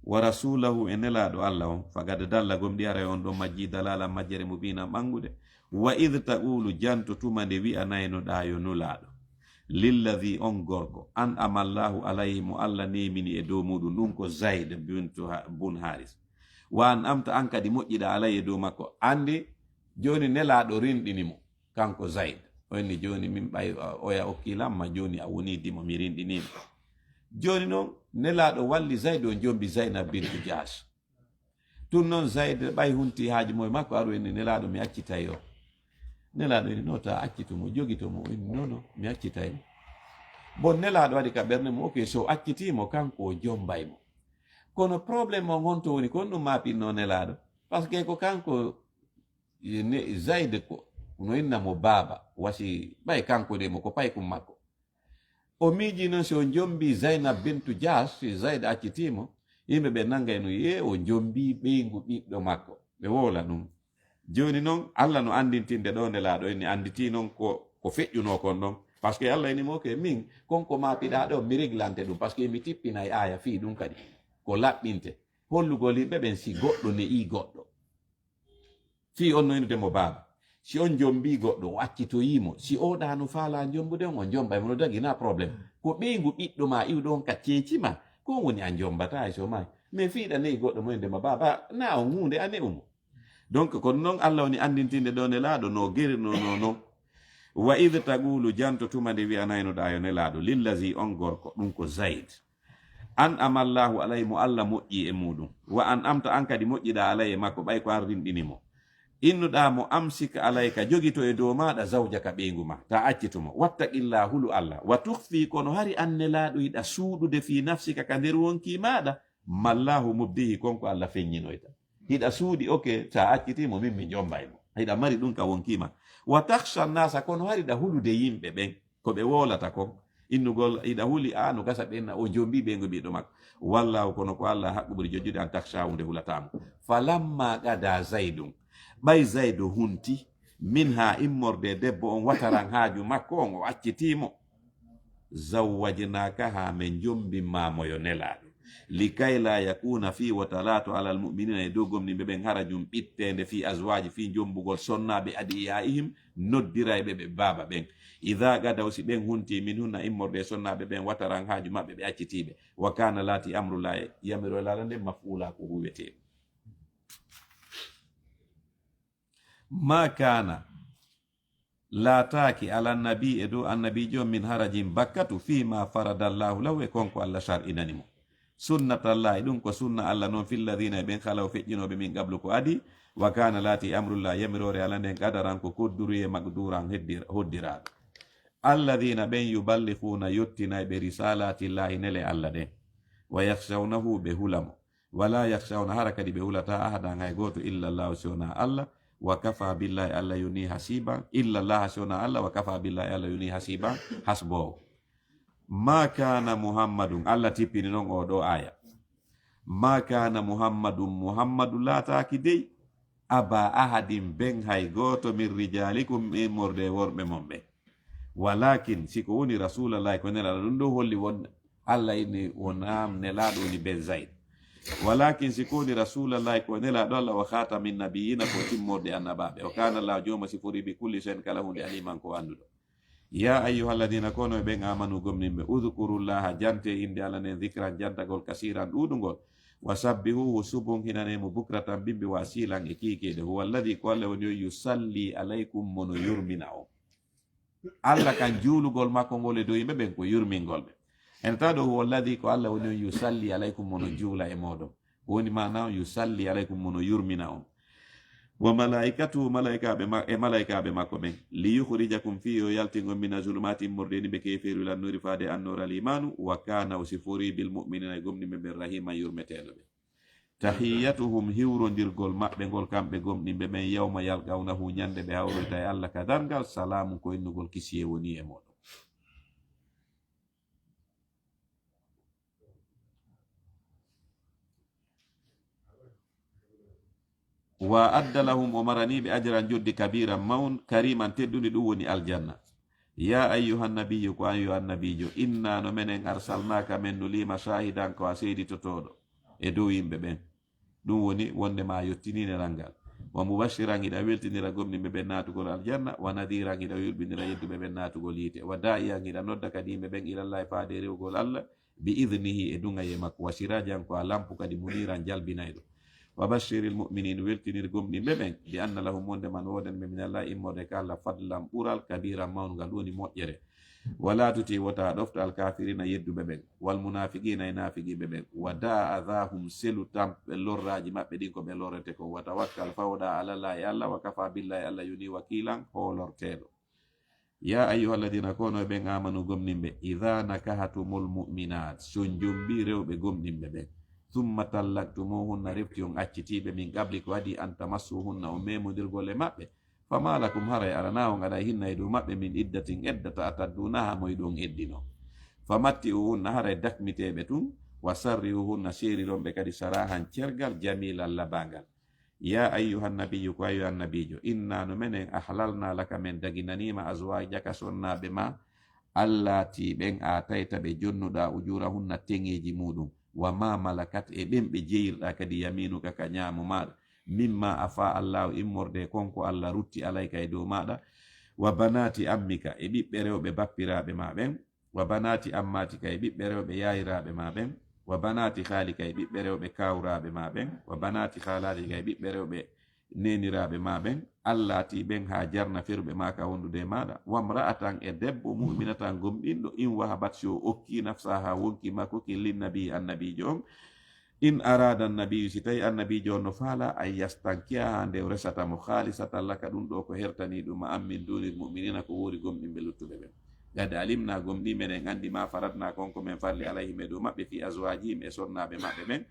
wa rasulahu e nelaɗo allah on fagad dalla gom ɗi ara on ɗo majji dalala majjere mubina ɓangude wa id taqulu janto tuma nde wi'anaynoɗa yo nulaɗo lilladhi on gorko an amallahu alayhi mo allah nemini e dow muɗum ɗum ko zaid bun haris wa an amta an kadi moƴƴiɗa alayhi e dow makko andi joni nelaɗo rinɗinimo kanko zaidonni joni min ɓay oya okkilamma joni a woni dimo mi rinɗinima joni noon nelaɗo walli zaid o jombi zainab bintu jas tun noon zaid ɓay hunti haaji moye makko aru eni nelaɗo mi accitay o nelaɗo eni no ta accitumo jogitomo eni nono mi accitaymo bon nelaɗo waɗi ka ɓernde mo ok so accitimo kanko o jombaymo kono probléme o gonto woni kon ɗum mapinno nelaɗo par ce que ko kanko zaid ko no innamo baaba wasi ɓay kanko de mo ko paykum makko o miiji noon so jombi zainab bintu jas si zaid accitimo yimɓe ɓe nangayno ye o jombi ɓeygu ɓiɗɗo makko ɓe wola ɗum joni noon allah no andintinde ɗo nelaɗo eni anditi noon ko feƴƴuno kon ɗon par ce que allah enimo ke min konko mapiɗa ɗo mi réglante ɗum par ce que mi tippinay aya fi ɗum kadi ko laɓɓinte hollugol yimɓe ɓen si goɗɗo ne'i goɗɗo fi on noynudemo baaba si on jombi goɗɗo o accitoyimo si oɗano faala jombude on o jombay mono dagi na probléme ko ɓeygu ɓiɗɗo ma iwɗon ka ceecima ko woni a jombata e so may mais fiiɗa ne'i goɗɗo moyndema baaba na on hunde a ne'umo donc kono noon allah woni andintinde ɗo nelaɗo no gerino noon wa id taqulu janto tuma nde wi'anaynoɗa yo nelaɗo lillazi on gorko ɗum ko zaid an amallahu alayhi mo allah moƴƴi e muɗum wa an amta an kadi moƴƴiɗa alayhi e makko ɓay ko ardinɗinimo innuɗa mo amsika alayka jogito e dow maɗa zawjaka ɓeygu ma ta accitumo wattaqilla hulu allah wa tuhfi kono hari an nelaɗo yiɗa suuɗude fi nafsika ka nder wonki maɗa mallahu mubdihi konko allah feññinoyta hiɗa suuɗi ok sa accitimo min mi jombaymo hiɗa mari ɗum ka wonkima wa tahsa nasa kono hari ɗa hulude yimɓe ɓen ko ɓe wolata kon innugol hiɗa huli no gasa ɓenna o jombi ɓeygu ɓiɗɗo makko wallahu kono ko allah haqqu ɓuri jojjude an tahsa hunde hulatamo falamma qada zaidum ɓay zaydo hunti min ha immorde debbo on wataran haaju makko on o accitimo zawwajnaka ha men jombimmamoyo nelaɗo likay la yakuna fi watalato alal muminina e dow gomni ɓeɓen harajum ɓittende fi aswaji fi jombugol sonnaɓe adiyaihim noddirayɓe ɓe baba ɓen ida gadaw si ɓen hunti min hunna immorde sonnaɓe ɓen wataran haaju maɓɓe ɓe accitiɓe wa kana lati amrullah yamiro lala nde mafula ko huweteɓe ma kana laataki ala nabi e dow annabijo min harajin bakkatu fima faradallahu law e konko allah shar'inanimo sunnatallahi ɗum ko sunna allah noon filladina e ɓen halaw feƴƴinoɓe min qablu ko adi wa kana laati amrullah yamirore ala nden qadaran ko kodduri e magduran hoddiraɗo alladina ɓen yuballihuna yottinayɓe risalatillahi nele allah ɗen wa yakhshawnahu ɓe hulamo wala yakhshawna hara kadi ɓe hulata ahadan hay goto illa llahu sona allah wa kafa billahi allah yuni hasiba illa allah sona allah wa kafa billahi allah yuni hasiba hasbo ma kana muhammadun allah tippini noon oɗo aya ma kana muhammadu lataki dey aba ahadin ben hay goto min rijalikum min morde worɓe mon ɓe walakin siko woni rasulallahi ko nelaɗo ɗum ɗo holli won allah ini wonam nelaɗo woni ben zaid walakin sikoni rasulallahi ko nelaɗo allah wa khatamin nabiyina ko timmorde annabaɓe o kana allah joma sifori bi kulli shay'in kala hunde aliman ko anduɗo ya ayyuhalladina kono ɓen amanu gomninɓe udhkurullaha jante inde allah nden dhikran jantagol kasiran ɗuɗugol wa sabbihuhu subun hinanemo bukratan bimbi wa silan e kiikede huwa alladi ko allah woni o yusalli alaykum mono yurmina o allah kan juulugol makko ngol e dow yimɓe ɓen ko yurmingol ɓe en tawa ɗo huwa alladi ko allah woni on yusalli alaykum mono juula e moɗon woni mana on yusalli alaykum mono yurmina on wa malaikatu malaikaɓe makko ɓen li yukhrijakum fi o yaltingo mina zulumati mordeni ɓe keferu lan nuri fade annora al imanu wa kana o sifori bil mu'minina e gomniɓe ɓen rahima yurmeteɗo ɓe tahiyatuhum hiwrodirgol maɓɓe ngol kamɓe gomɗinɓe ɓen yawma yalqawnahu ñande ɓe hawroyta e allah ka dargal salamu ko innugol kisiye woni e moɗon wa adda lahum o maraniɓe ajran joddi kabiran mawn kariman teddude ɗum woni aljanna ya ayyuhan nabiyyu ko ayyuhan nabiyyu inna no menen arsalnaka men nulima shahidan ko a seeditotoɗo e dow yimɓe ɓen. ɗum woni wonde ma yettinine ngal wa mubashiran iɗa weltinira gomniɓe ɓen natugol aljanna wa nadiran iɗa yulɓinira yedduɓe ɓen natugol yiite wa da'iyan iɗa nodda kadi yimɓe ɓen ilallahi faade rewgol allah bi idnihi e dungaye makko wa sirajan ko a lampu kadi muniran jalbinayɗo wa bashiril mu'minin weltinir gomɗinɓe ɓen bi anna lahum wonde man woden ɓe minallahi immorde ka allah fadlan ɓural kabiran mawnugal woni moƴƴere wala tuti wota ɗofta alkafirina yedduɓe ɓen wal munafiqina e nafiqiɓe ɓen wa da adahum selu tamɓe lorraji maɓɓe ɗin ko ɓe lorrete ko wa tawakkal fawɗa alallahi allah wa kafa billahi allah yuni wakilan hoolorteɗo. ya ayyuhalladina kono ɓen amanu gomninɓe idha nakahatumul mu'minat son jombi rewɓe gomninɓe ɓen thumma tallaktumuhunna refti on accitiɓe min qabli ko waɗi an tamassuhunna o memodirgol e maɓɓe fama lakum haray arana on aɗa hinna e dow maɓɓe min iddatin eddata ataddunaha moyɗon eddino famatti uhunna haray dakmiteɓe tun wa sarri uhunna seerironɓe kadi sarahan cergal jamilan labangal. ya ayyuhan nabiyyu ko ayyuhan nabiyyo inna no menen ahlalna laka men daginanima azwajaka sonnaɓe ma allati ɓen a tayta ɓe jonnuɗa ujurahunna teŋeji muɗum wa ma malakat e ɓen ɓe jeyirɗa kadi yaminuka ka ñaamu maɗa mimma afa allahu immorde konko allah rutti alayka e dow maɗa wa banati ammika e ɓiɓɓe rewɓe bappiraɓe ma ɓen wa banati ammatika e ɓiɓɓe rewɓe yayiraɓe ma ɓen wa banati khalika e ɓiɓɓe rewɓe kawraɓe ma ɓen wa banati khalatika e ɓiɓɓe rewɓe neniraɓe ma ɓen allati ɓen ha jarna feruɓe ma ka wondude maɗa wamra'atan e debbo mu'minatan gomɗinɗo in wahabat so okki nafsa ha wonki makko killin nabi annabijo on in arada annabiyu si tawi annabijo on no faala an yastankiya ha nde resata mo halisatan laka ɗum ɗo ko hertani ɗum ma ammin dunil mu'minina ko wori gomɗinɓe luttuɓe ɓen gade alimna gomɗi meɗen andi ma faratna konko men falli alayhim dow maɓɓe fi aswajihim e sonnaɓe maɓɓe ɓen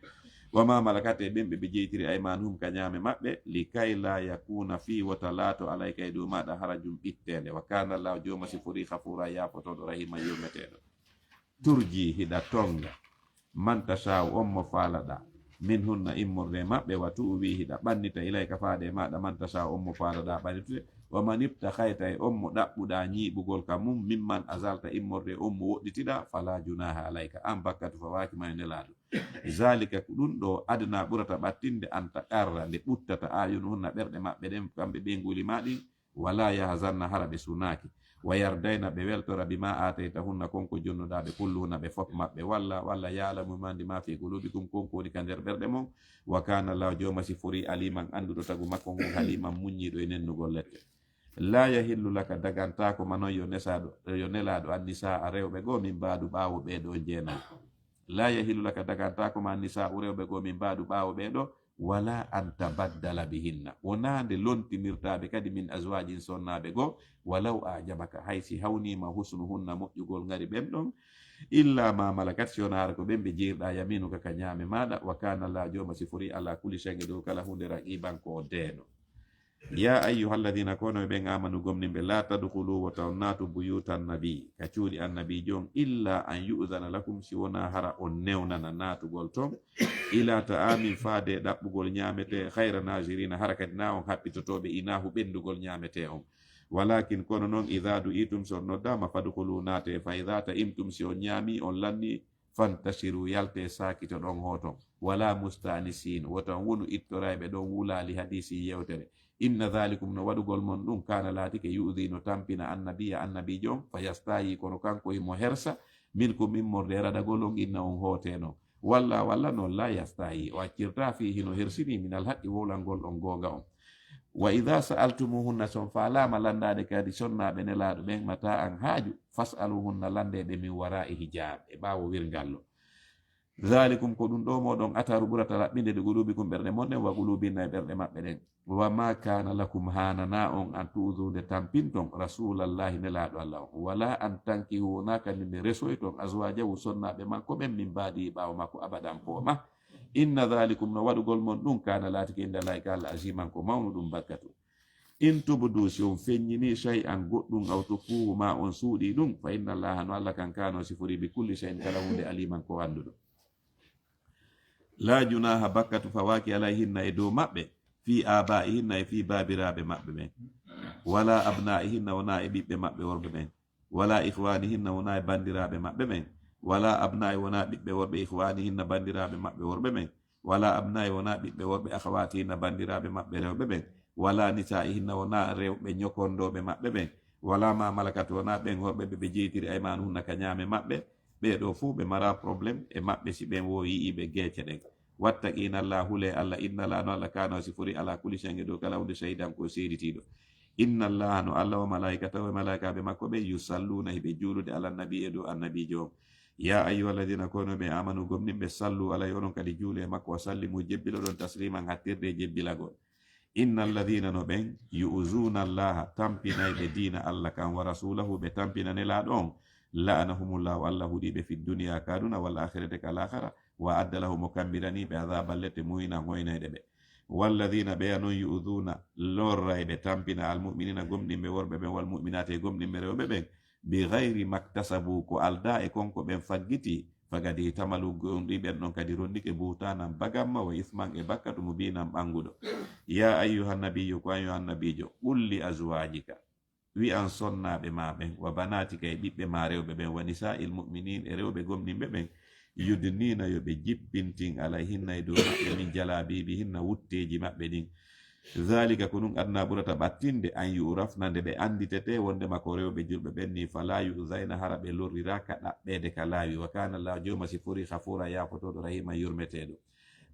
wama malakate ɓen ɓe jeytiri aymanuhum ka ñaame maɓɓe li kay la yakuna fi wota laato alayka e dow maɗa harajum ɓittende wa kana llahu joma si fori hafura yafotoɗo rahima yurmeteɗo turji hiɗa tonga man tashaw on mo faalaɗa min hunna immorde maɓɓe wa tu'wi hiɗa ɓannita ilayka faade maɗa man tashaw on mo faalaɗa ɓannitude wa man ibtakhayta e on mo ɗaɓɓuɗa ñiiɓugol ka mum mimman azalta immorde on mo woɗɗitiɗa fala junaha alayka an bakkatu fawaki ma e nelaɗo zalika ko ɗum ɗo adna ɓurata ɓattinde an taqarra nde ɓuttata ayunu hunna ɓerɗe maɓɓe ɗen kamɓe ɓe nguli maɗin wala yahzanna hara ɓe sunaki wa yardayna ɓe weltora bima atayta hunna konko jonnuɗaɓe kulluhunna ɓe fof maɓɓe walla yalamu mandi ma fi qulubikum konko woni ka nder ɓerɗe mon wa kana llahu joma si fori aliman anduɗo tagu makko ngon haliman muññiɗo e nennugol lette. la yahillu laka dagantako manon yo nelaɗo annisa a rewɓe goo min mbaadu ɓaawo ɓeɗo jeenayi la yahillu laka dagantako ma annisa u rewɓe goo min mbaadu ɓaawo ɓeɗo wala an tabaddala bihinna wonande lontinirtaɓe kadi min aswajin sonnaɓe goo walaw a jabaka haysi hawnima husnuhunna moƴƴugol ngari ɓen ɗon illa ma malakat siona hara ko ɓen ɓe jeerɗa yaminuka ka ñaame maɗa wa kana la joma si fori ala kulli shay'in dow kala hunde raqiban ko deeno. ya ayyuhalladina kono ɓen amanu gomniɓe la tadkhulu wa tawnatu buyutan nabi ka cuuɗi annabi jon illa an yu'dhana lakum si wona hara on newnana natugol ton ila ta'amin faade ɗaɓɓugol ñamete hayra nasirina hara kadi na on haɓɓitotoɓe inahu ɓendugol ñamete on walakin kono noon idha du'itum so noddama fadkhulu naate fa idha ta'imtum si on ñaami on lanni fantasiru yalte sakito ɗon hoton wala mustanisin woton wonu ittorayɓe ɗon wulali hadisi yewtere inna dhalikum no waɗugol mon ɗum kana laatike yu'dhi no tampina annabiya annabijo on fa yastayi kono kanko himo hersa min ko mimmorde raɗagol on inna on hooteno walla noon la yastayi o accirta fihi no hersini min alhaqqi wowlalngol ɗon gonga on wa idha sa'altumuhunna son falama landade kadi sonnaɓe nelaɗo ɓen mata an haaju fas'aluhunna landeɓe min wara'i hijab e ɓawo wirgallo dhalikum ko ɗum ɗo moɗon ataru ɓurata laɓɓinde ɗe gulubikum ɓerɗe monɗen wa gulubinna e ɓerɗe maɓɓe ɗen wa ma kana lakum hanana on an tu'dhude tampinton rasulallahi nelaɗo allah on wala an tankihu wona kadi nde resoyton aswajahu sonnaɓe makko ɓen min mbaadi ɓawo makko abadan pooma inna dhalikum no waɗugol mon ɗum kana laatiki inde allahi ka allah aziman ko mawnu ɗum bakkatu in tubdu si on feññini shay'an goɗɗum aw tukfuhu ma on suuɗi ɗum fa inna allaha no allah kan kano sifori bi kulli shay'in kala hunde aliman ko anduɗo la junaha bakkatu fawaki alayhinna e dow maɓɓe fi aba'ihinna e fi babiraɓe maɓɓe ɓen wala abna'ihinna wona e ɓiɓɓe maɓɓe worɓe ɓen wala ikhwanihinna wona bandiraɓe maɓɓe men, wala abna'i wona ɓiɓɓe worɓe ikhwanihinna bandiraɓe maɓɓe worɓe men, wala abna'i wona ɓiɓɓe worɓe akhawatihinna bandiraɓe maɓɓe rewɓe ɓen, wala nisa'ihinna wona rewɓe ñokondoɓe maɓɓe ɓen, wala ma malakat wona ɓen horɓe ɓe jeytiri aymanuhunna ka ñaame maɓɓe. ɓeɗo fuu ɓe mara probléme e maɓɓe si ɓen wo yi'iɓe geece ɗen. wattaqina allah hule allah, inna allah no allah kana sifori ala kulli shay'in do kala hunde shahidan ko seeditiɗo. inna allah no allah wa malaikatahu e malaikaɓe makko ɓe yusalluna hiɓe juulude ala nabi e dow annabijo on. ya ayyuha alladina kono ɓe amanu gomninɓe sallu alay onon kadi juule e makko wa sallimu jebbilo ɗon tasliman hattirde jebbilagol. inna alladina no ɓen yu'zuna allaha tampinayɓe dina allah kan wa rasulahu ɓe tampinanelaɗo on, la'anahumullahu allah huɗiɓe fi duniya kaduna wal akhirati kal akhira wa adda lahum kambiraniɓe adaba lette muyna hoynayɗe ɓe. walladina ɓeya noon yu'duna lorrayɓe tampina almu'minina gomɗinɓe worɓe ɓen wal mu'minati e gomɗinɓe rewɓe ɓen bi gayri maktasabu ko alda e konko ɓen faggiti fagadi tamalu gonɗi ɓen ɗon kadi rondike butanan bagamma wa isman e bakkatu mubinan ɓanguɗo. ya ayyuhan nabiyyu ko ayyuhan nabijo qulli azwajika wi an sonnaɓe ma ɓen wa banatika e ɓiɓɓe ma rewɓe ɓen wa nisa'il mu'minin e rewɓe gomɗinɓe ɓen yudnina yoɓe jippintin alayhinna e dow maɓɓe min jalabibi hinna wutteji maɓɓe ɗin. zalika ko ɗum adna ɓurata ɓattinde an yurafna nde ɓe anditete wondema ko rewɓe julɓe ɓen ni fala yuzayna hara ɓe lorrira ka ɗaɓɓede ka laawi. wa kana llahu jomma si fori hafura yafotoɗo rahima yurmeteɗo.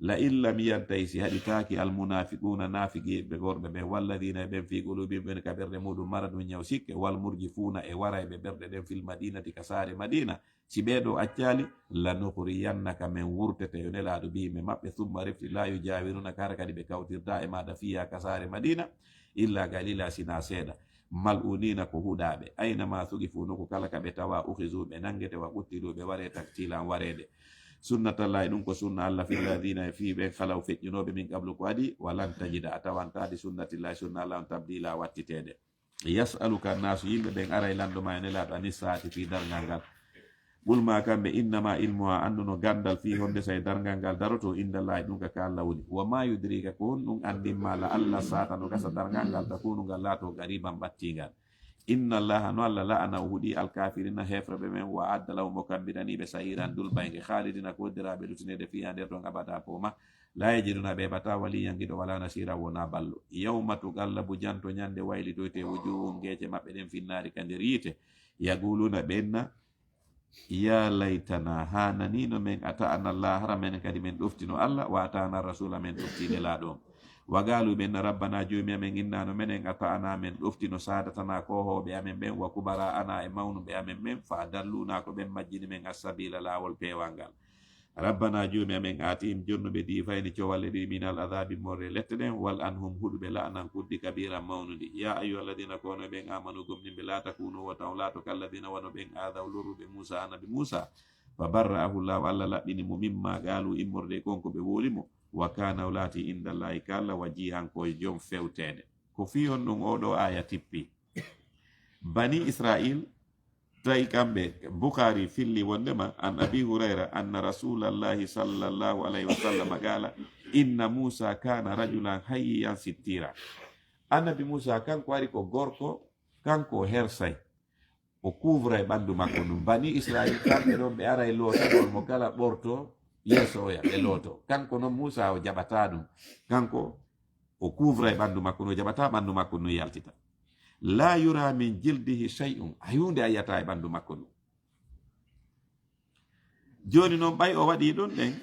la in lam yantahi si haɗitaki almunafiquna nafiqiɓe worɓe ɓen walladina ɓen fi qulubihim ɓen ka ɓerde muɗum maradum ñaw sikke wal murjifuna e warayɓe ɓerde ɗen fil madinati ka saare madina, si ɓeɗo accali lanuhriyannaka men wurtete yo nelaɗo bihime maɓɓe thumma rifti la yujawirunaka hara kadi ɓe kawtirta e maɗa fiya ka saare madina illa galila sina seeɗa. mal'unina ko huɗaɓe aynama thuqifu noko kala ka ɓe tawa ukhizuɓe nangete wa ɓuttiɗuɓe ware taktilan warede. sunnatallahi ɗum ko sunna allah fi lladina fi ɓen halaw feƴƴunoɓe min qablu ko adi walan tajida a tawantadi sunnatillahi sunna allah on tabdila wattitede. yasaluka nasu yimɓe ɓen aray landoma e nelaɗo anis saati fi dargal ngal ɓulma kamɓe innama ilmuha anduno gandal fi honde say dargal ngal daroto indallahi ɗum ka allah woni. wa ma yudrika ko on ɗum andinma la allah sata no gasa dargal ngal takunu ngal laato gariban ɓattigal. inna allaha no allah la'ana o huuɗi alkafirina hefreɓe men wa adda lahum mo kambiraniɓe sayiran dulbayge khalidina ko woddiraɓe lutinede fiya nder ɗon abada poma la yajiduna ɓe bata waliyangiɗo wala nasira wona ballo. yawma tugallabu janto ñande waylitoyte wujuhum geece maɓɓe ɗen finnari ka nder yiite yaguluna ɓenna ya laytana ha nanino men ata'ana allah hara men kadi men ɗoftino allah wa ata'ana rasula men ɗoftine laaɗo. wagalu ɓen rabbana joomi amen innano menen ata'ana men ɗoftino sadatana kohoɓe amen ɓen wa kubara ana e mawnuɓe amen ɓen fa dalluna ko ɓen majjini men assabila lawol pewal ngal. rabbana joomi amen atihim jonnuɓe difayni cowalle ɗi minal adabi morre lette ɗen wal anhum huɗuɓe la'nan kuddi kabiran mawnudi. ya ayyuha alladina kono ɓen amanu gomninɓe la takunu wa taw lato kalladina wano ɓen adaw lorruɓe musa anabi musa fa barra'ahu llahu allah laɓɓini mo mimma galu immorde konko ɓe wolimo wa kana wlati indallahi kalla wajihan koye joom fewtede. ko fi on ɗum oɗo aya tippi bani israil tawi kamɓe bukhari filli wondema an abi hurayra anna rasulallahi sallallahu alayhi wa sallam qala inna musa kana rajulan hayyan sittira. annabi musa kanko ari ko gorko kanko hersay o couvra e ɓandu makko ɗum. bani israil kamɓe ɗon ɓe ara e lootagol mo kala ɓorto yeeso oya ɓe looto. kanko noon musa o jaɓata ɗum, kanko o couvra e ɓandu makko no jaɓata ɓandu makko no yaltita. la yura min jildihi shay'un a hunde a yiyata e ɓandu makko ɗum. joni noon ɓay o waɗi ɗon ɗen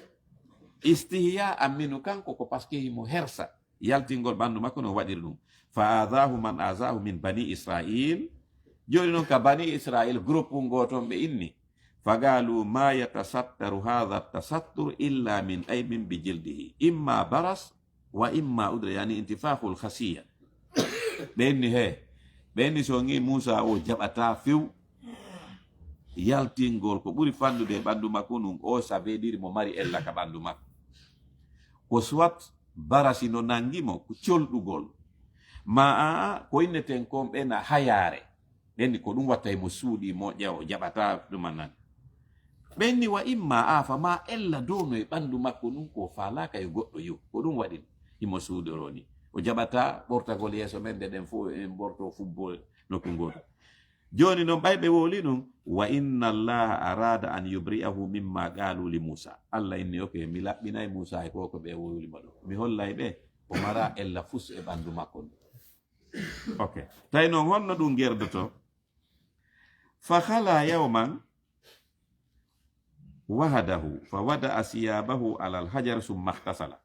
istihya amminu kanko ko par ce que himo hersa yaltingol ɓandu makko no waɗiri ɗum. fa adahu man azahu min bani israil. joni noon ka bani israil groupe ngoton ɓe inni fagalu ma yatasattaru hadha tasattur illa min aybin bi jildihi imma baras wa imma udra yani intifakhul khasiya. ɓenni he ɓenni so ngi musa o jaɓata few yaltingol ko ɓuri fandude e ɓandu makko ɗum o sabeɗiri mo mari ella ka ɓandu makko ko soit barasi no nangimo ko colɗugol ma a ko inneten kon ɓena hayare ɓenni ko ɗum watta mo suuɗi moƴƴa o jaɓata ɗumanan. ɓenni wa imma afa ma ella downo e ɓandu makko ɗum ko falaka e goɗɗo yo ko ɗum waɗi himo suuɗoroni o jaɓata ɓortagol yeeso men nde ɗen fo en ɓorto fubbol nokku ngoto. joni noon ɓayɓe woli ɗum wa inna allaha arada an yubri'ahu mimma qalu li musa allah inni oke mi laɓɓinayi musa e koko ɓe wolima ɗo mi hollay ɓe o mara ella fus e ɓandu makko ɗum ok tawi noon honno ɗum gerdoto fa hala yawman wahadahu fa wada siyabahu alal hajar summa ihtasala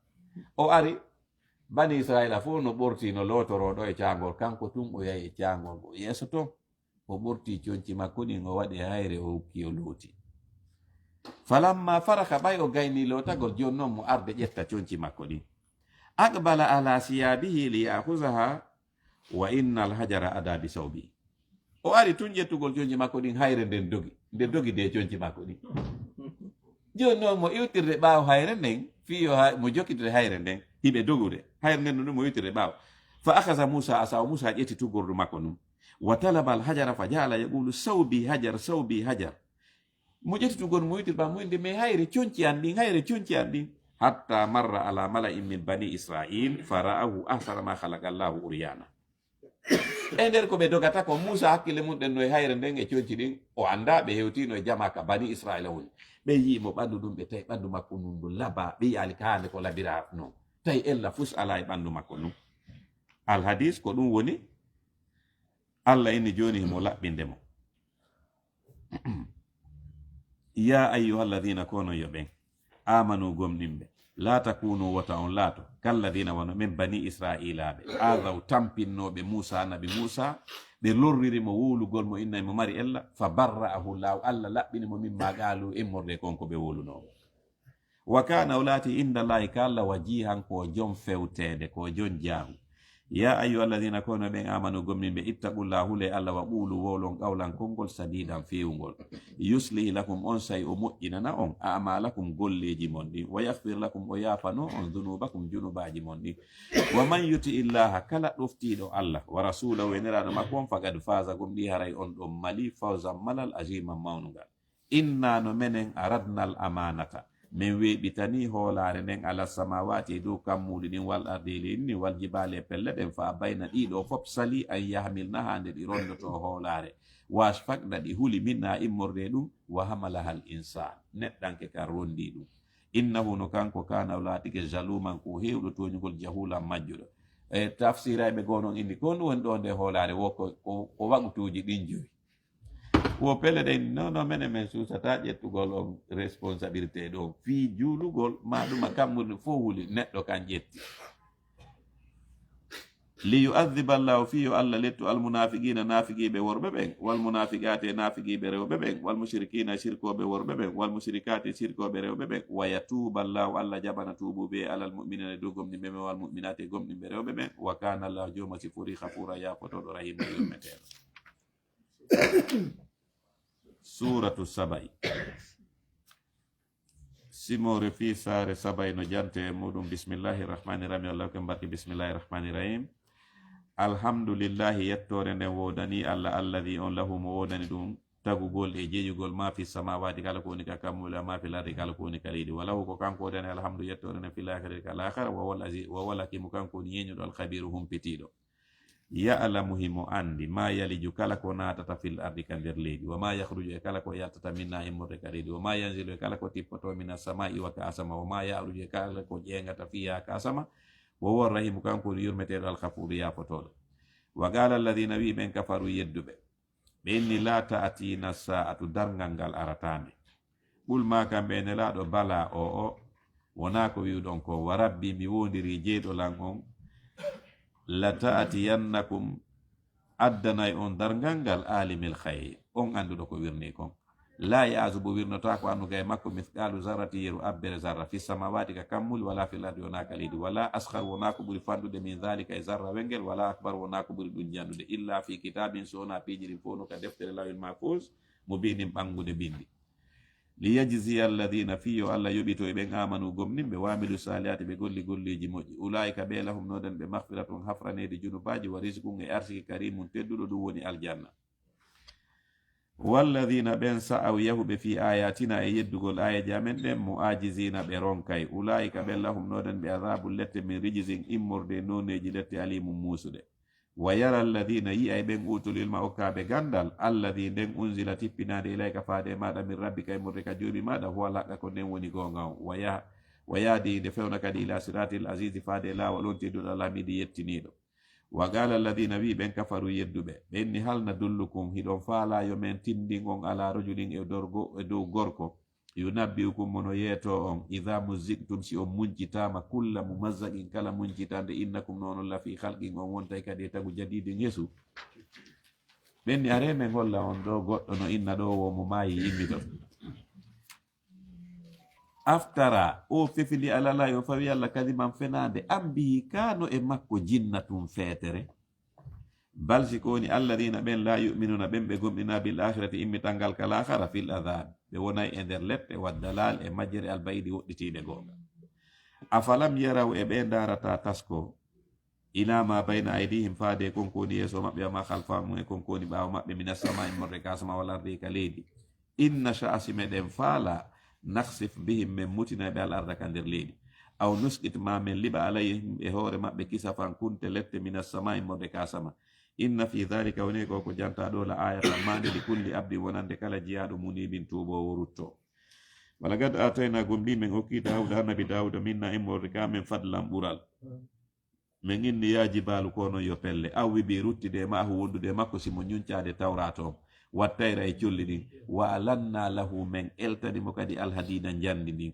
o ari bani israila fof no ɓorti no lotoroɗo e cangol kanko tun o yahi e cangol o yeeso ton o ɓorti conci makko ɗin o waɗi hayre o hukki o looti falamma faraka ɓay o gayni lotagol joni noon mo arde ƴetta conci makko ɗin aqbala ala siyabihi li yahusaha wa inna alhajara ada bi sawbi o ari tun ƴettugol conci makko ɗin hayre nden dogi de conci makko ɗin joni noon mo iwtirde ɓaawo hayre nden fiyo mo jokkitire hayre nden hiɓe dogude hayre nden no ɗum mo iwtirde ɓaawo fa akasa musa asawo musa ƴetti tugordu makko ɗum wa talaba alhajara fa jala yaqulu sawbi hajar mo ƴetti tugordu mo iwtirde ɓaawo mo inde mais hayre conci an ɗin hatta marra ala mala'in min bani israil fa ra'ahu ahsana ma khalaqa allahu uryana e nder ko ɓe dogata ko musa hakkille mum ɗen no e hayre nden e conci ɗin o anda ɓe hewtino e jama ka bani israila woni ɓe yimo ɓandu ɗum ɓe tawi ɓandu makko num ndu laba ɓe yaali ka hande ko labira noon tawi ella fus ala e ɓandu makko ɗum alhadis ko ɗum woni allah inni joni himo laɓɓinde mo ya ayyuhalladina kono yo ɓen amanu gomɗinɓe la takunu wota on laato kalladina wono min bani israilaɓe adaw tampinnoɓe musa nabi musa ɓe lorririmo wulugol mo innay mo mari ella fa barra'ahu llahu allah laɓɓinimo mimma qaalu immorde konko ɓe wolunomo wa kana o laati indallahi ka allah wajihan ko joom fewtede ko joom jaahu ya ayyuhalladina kono ɓen amanu gomninɓe ittaqullahu le allah wa ɓuulu wolon qawlan konngol sadidan fewngol yuslihi lakum on say o moƴƴinana on amalakum golleji mon ɗin wa yahfir lakum o yafano on dunubakum junubaji mon ɗin wa man yuti illaha kala ɗoftiɗo allah wa rasulahu e neraɗo makko on fagad fasa gom ɗi haray on ɗon mali fawsan malal ajiman mawnugal inna no menen aradnal amanata min weɓitani hoolare nden ala samawati dow kammuɗi ɗin wal ardili ni wal jibale pelle ɗen fa bayna ɗiɗo fop sali an yahmilna ha nde ɗi rondoto hoolare wasfakɗa ɗi huuli minna immorde ɗum wa hamalahal insan neɗɗanke kan rondi ɗum innahu no kanko kana latike jaluman ko hewɗo toñugol jahulan majjuɗo e tafsiraɓe gonon indi ko ɗum woni ɗo nde hoolare wo ko wagutuji ɗin joyi wo pelle ɗen nono mene men susata ƴettugol on responsabilité ɗo fi juulugol maɗuma kammurde fo huuli neɗɗo kan ƴetti li yu'adhiba allahu fiyo allah lettu almunafiqina nafiqiɓe worɓe ɓen wal munafiqati nafiqiɓe rewɓe ɓen wal mushrikina shirkoɓe worɓe ɓen wal mushrikati shirkoɓe rewɓe ɓen wa yatuba allahu allah jaɓana tubuɓe alal mu'minina dow gomɗinɓe ɓen wal mu'minati gomɗinɓe rewɓe ɓen wa kana allahu joma sifori hafura yafotoɗo rahima yurmeteɗo suratu sabai simore fi sare sabai no jante muɗum bismillahi rahmani rahim allah ko mbarki bismillahi rahmani rahim alhamdulillahi yettore nden wodani allah alladi on lahu mo wodani ɗum tagugol e jeeyugol ma fi samawati kala ko woni ka kammula ma fi lardi kala ko woni ka leydi walahu ko kanko wodani alhamdu yettore nden fil akhirati kal akhira wa wala kimo kanko woni yeñuɗo alkhabiru humpitiɗo ya'lamu himo andi ma yaliju kala ko natata fil ardi ka nder leydi wa ma yahruju e kala ko yaltata minna immorde ka leydi wa ma yanzilu e kala ko tippoto mina samai wa ka asama wa ma ya'ruju e kala ko ƴeengata fiya ka asama wa huwa rahimu kanko woni yurmeteɗo alghafuru yafotoɗo wa qala alladina wi ɓen kafaru yedduɓe ɓe inni la ta'atina sa'atu dargal ngal aratame ɓulma kamɓe nelaɗo bala o wona ko wiwɗon ko wa rabbi mi wondiri jeyɗo lan on la ta'atiyannakum addanay on dargal ngal alimil khayr on anduɗo ko wirni kon la ya'zubu wirnota ko anduga e makko mithqalu zarrati yeru abbere zarra fi samawati ka kammuli wala fil ardi wona ka leydi wala asghar wona ko ɓuri fandude min dhalika e zarra wengel wala akbar wona ko ɓuri ɗum jandude illa fi kitabin sona pijirin fof no ka deftere lawil mahfuz mo binin ɓangude bindi li yajziya alladina fiyo allah yoɓito e ɓen amanu gomninɓe wamilu salihati ɓe golli golleji moƴƴi ulaika ɓe lahum noden ɓe mahfiratun hafranede junubaji wa risqun e arsiki karimum tedduɗo ɗum woni aljanna walladina ɓen sa'aw yahuɓe fi ayatina e yeddugol ayaji amen ɗen mo ajizina ɓe ronkay ulaika ɓen lahum noden ɓe adabu lette min rijisin immorde noneji lette alimum musuɗe wa yara alladina yi'ay ɓen utul ilma okkaɓe gandal alladi nden unzila tippinade ilayka faade maɗa min rabbika e murde ka joomi maɗa huwa laqqa ko nden woni gonga o wa yaadi nde fewna kadi ila siratil asisi faade lawol on tedduɗo lamiɗi yettiniɗo wa gala alladina wi ɓen kafaru yedduɓe ɓenni halna dullukum hiɗon faalayo men tindin on ala rajulin e dow gorko yunabbiukum mono yeeto on ida muziktum si on muncitama kulla mumazzaqin kala muncitande innakum nonon lafi halqin on wontay kadi e tagu jadidin yeesu ɓenni areme golla on ɗo goɗɗo no inna ɗo womo maayi immito aftara o fefili alala yo fawi allah kadiman fenade ambihi kano e makko jinnatum feetere balsi koni alladina ɓen la yuminuna ɓen ɓe gomɗina bil akhirati immital ngal kal akhara fil adab ɓe wonay e nder leɗɗe waddalal e majjere albayidi woɗɗitiɗe gonga afalam yaraw e ɓe darata tasko ila ma bayna aydihim faade konkoni yeeso maɓɓe ma halfamum e konkoni ɓawo maɓɓe minas sama e morde kasama wal ardi ka leydi inna sha'asi meɗen faala naksif bihim men mutina ɓe al arda ka nder leydi aw nuskit ma men liɓa alayhim e hoore maɓɓe kisafan kunte lette minas sama e morde kasama inna fi dhalika woni ko janta ɗo la ayatan mande li kulli abdi wonande kala jiyaɗo munibin tuubowo rutto wala gad atayna gombi men hokki dawuda annabi dawuda minna immorde ka men fadlan ɓural min inni yaji baalu kono yo pelle awwi bi ruttide ma hu wondude makko simo ñuncade tawrato wattayra e colli ɗin wa alanna lahu men eltanimo kadi alhadida jandi ndin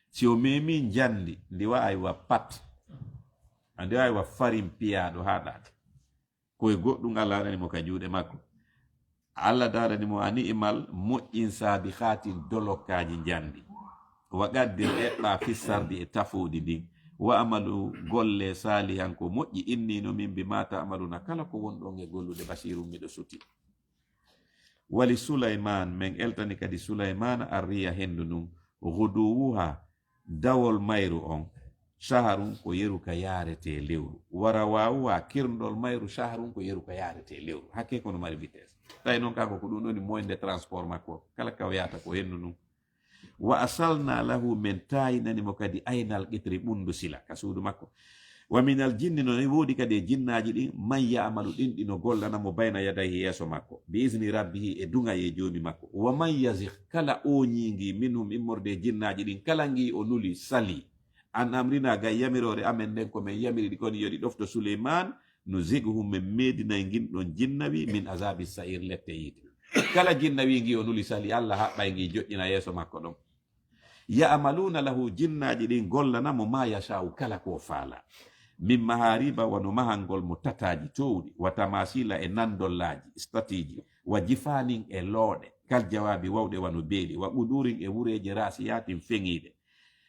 si o memi jandi ndi wawi wa pat andi wawi wa farin piyaɗo ha ɗate koye goɗɗum allah waɗanimo ka juuɗe makko allah daranimo ani imal moƴƴin saabi hatin dolokkaji jandi wa gaddir eɓɓa fissardi e tafodi ndin wa amalu golle salihan ko moƴƴi innino min bi mata amaluna kala ko wonɗon e gollude basirum miɗo suti wali sulayman men eltani kadi sulaymana arriya hendu nun guduwuha dawol mayru on shaharun ko yeru ka yarete lewru wara wawuha kirndol mayru shaharun ko yeru ka yarete lewru hakke kono mari vitesse tawi noon kanko ko ɗum ɗoni moyde transport makko kala ka wiyata ko hendu nun wa asalna lahu men tayinanimo kadi aynal qitri ɓundu sila ka suudu makko wa minal jinni no woodi kadi e jinnaji ɗin man yamalu ɗin ɗino gollanamo bayna yadayhi yeeso makko bi isni rabbihi e dunga ye joomi makko wa man yazih kala oñingi minhum immorde jinnaji ɗin kala ngi o nuli sali an amrina gay yamirore amen nden ko men yamiri ɗi koni yoɗi ɗofto souleyman no ziguhum men meedinay ginɗon jinnawi min azabi sa'ir lette yiite kala jinnawi ngi o nuli sali allah haɓɓay ngi joƴƴina yeeso makko ɗon ya'maluna lahu jinnaji ɗin gollanamo ma yasha'u kala ko faala min mahariba wano mahangol mo tataji towɗi wa tamasila e nandollaji statiji wa jifanin e looɗe kal jawabi wawɗe wano beeli wa ɓudurin e wureje rasiyatin feŋiɗe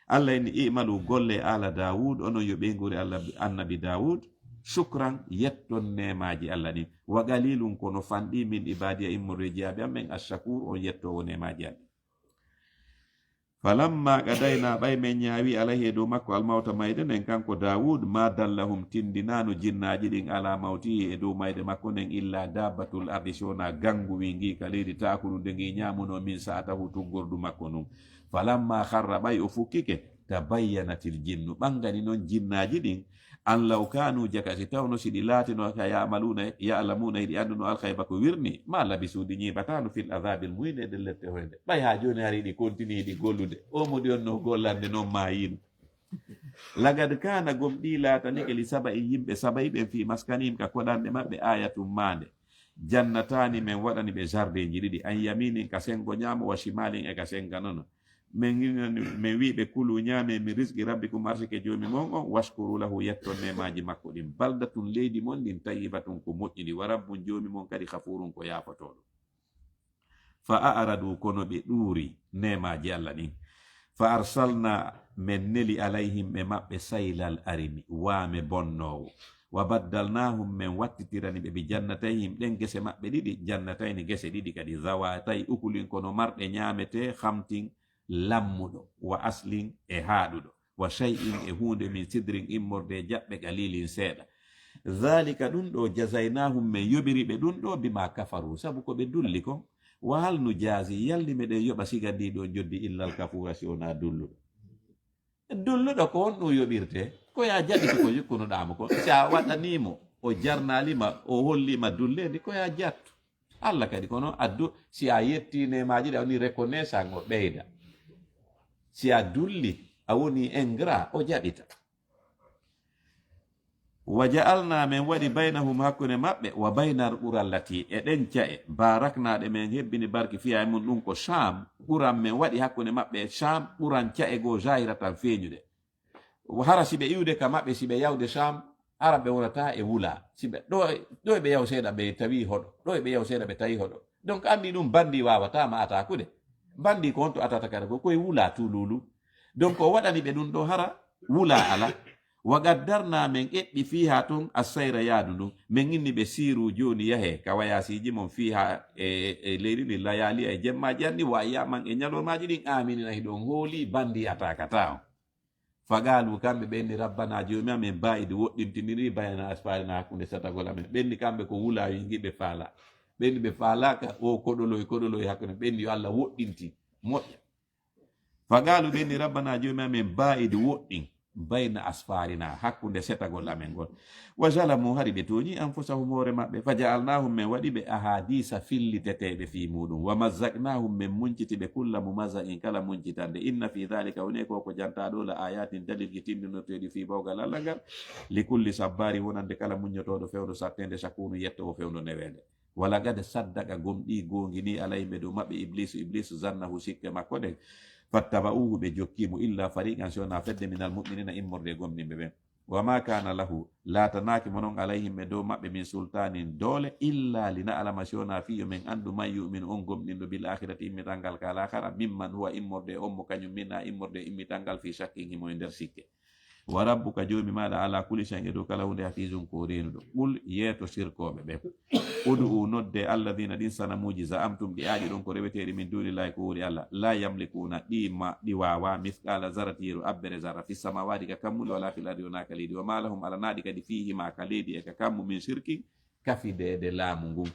allah en imalu golle ala dawud onon yo ɓeygori allah annabi dawud shukran yetton nemaji allah ɗin wa galilum kono fanɗi min ibadiya immorreji aɓe amen ashakur on yettowo nemaji aɓe falamma qadayna ɓay men ñaawi alayhi dow makko almawta mayde nden kanko dawud ma dallahum tindinano jinnaji ɗin ala mawtihi e dow mayde makko nden illa dabbatul ardi sona gangu wi ngi ka leydi takunu nde ngi ñamuno min sa'atahu tuggordu makko nun falamma harra ɓay o fukkike tabayyanatil jinnu ɓangani noon jinnaji ɗin an law kanu jakasi tawno siɗi laatino ka ya'lamuna yiɗi anduno alkhayba ko wirni ma labisuudi ñibatano fil adabil muyne de lette hoyde ɓay ha joni hari ɗi continue ɗi gollude o modi on no gollande noon ma yino lagad kana gom ɗi laatani ke li saba i yimɓe sabayi ɓen fi maskanim ka koɗanɗe maɓɓe ayatum mande jannatani men waɗani ɓe jardin ji ɗiɗi an yaminin ka sengo ñamo wa shimalin e ka senga nono min wiɓe kulu ñaame mi risqi rabbikum arsike joomi mon on washkuru lahu yetton nemaji makko ɗin baldatun leydi mon ɗin tayibatun ko moƴƴiɗi wa rabbun joomi mon kadi hafurun ko yafotoɗo fa aradu kono ɓe ɗuuri nemaji allah ɗin fa arsalna men neli alayhim e maɓɓe saylal arimi waame bonnowo wa baddalnahum men wattitirani ɓe bi jannatayhim ɗen gese maɓɓe ɗiɗi jannatayni gese ɗiɗi kadi zawatay ukulin kono marɗe ñaamete hamtin lammuɗo wa aslin e haaɗuɗo wa shay'in e hunde min sidrin immorde jaɓɓe qalilin seeɗa dhalika ɗum ɗo jazaynahum men yoɓiriɓe ɗum ɗo bima kafaru sabu ko ɓe dulli kon wa hal nu jaasi yalli meɗen yoɓa siga ndi ɗo joddi illal kafura si wona dulluɗo ko on ɗum yoɓirte ko ya jaɓiti ko yukkunoɗamo ko si a waɗanimo o jarnalima o hollima dullendi koya jattu Allah kadi kono addu si a yetti nemaji ɗe a woni reconnaissance o ɓeyda si a dulli a woni ingrat o jaɓita wa ja'alna men waɗi baynahum hakkunde maɓɓe wa baynar ɓurallati e ɗen ca'e baraknaɗe men hebbini barki fiya e mum ɗum ko sham ɓuran men waɗi hakkunde maɓɓe sham ɓuran ca'e goo jahira tan feeñude hara siɓe iwde ka maɓɓe siɓe yawde sham araɓe wonata e wula siɓe ɗo ɓe yaw seeɗa ɓe tawi hoɗo ɗo ɓe yaw seeɗa ɓe tawi hoɗo donc andi ɗum bandi wawata ma atakude bandi ko honto atata kada ko koye wula tululu donc o waɗani ɓe ɗum ɗo hara wula ala wa gaddarna men eɓɓi fiha ton assayra yaadu ndu min inni ɓe siiru joni yahe ka wayasiji mon fiha e leydi ndi layali e jemmaji anni wa yaman e ñalormaji ɗin aminina hiɗon hooli bandi atakata on fagalu kamɓe ɓenni rabbana jomi amen bayidi woɗɗintiniri bayana asparina hakkunde satagol amen ɓenni kamɓe ko wula yigiɓe faala ɓenni ɓe faalaka o koɗoloy hakkunde ɓenni yo Allah woɗɗinti moƴƴa fagalu ɓenni rabbana jomi amen bayidi woɗɗin bayna asfarina hakkunde setagol amen ngol wa jalamu hari ɓe toñi anfusahum hoore maɓɓe fa ja'alnahum men waɗi ɓe ahadisa filliteteɓe fi muɗum wa mazzaqnahum men munciti ɓe kulla mumazzaqin kala muncitande inna fi dhalika woni ko jantaɗo la ayatin dalilji timminirteɗi fi bawgal Allah ngal li kulli sabbari wonande kala muñotoɗo fewdo sattende sakunu yettowo fewdo newede wala gade saddaka gomɗi gongini alayɓe dow maɓɓe iblisu zannahu sikke makko ɗen fattaba'uhu ɓe jokkimo illa fariqan sona fedde minal mu'minina immorde gomniɓe ɓen wama kana lahu latanaki monon alayhim ɓe dow maɓɓe min sultanin doole illa lina alama sona fiyo min andu man yu'minu on gomɗinɗo bil akhirati immitangal ka lahara mimman huwa immorde on mo kañum minna immorde immitangal fi shakkin himo e nder sikke wa rabbuka jomi maɗa ala kulli shay'in e dow kala hunde hafizun ko renuɗo ɓul yeeto sirkoɓe ɓe udu nodde alladina ɗin sanamuji za'amtum ɗi aaƴi ɗon ko reweteɗi min dunillahi ko wuri Allah la yamlikuna ɗi wawa mithqala zaratiru abbere zara fi samawati ka kammuli wala fil ardi wona ka leydi wa ma lahum alanaɗi kadi fihima ka leydi e ka kammu min shirki kafidede laamu ngun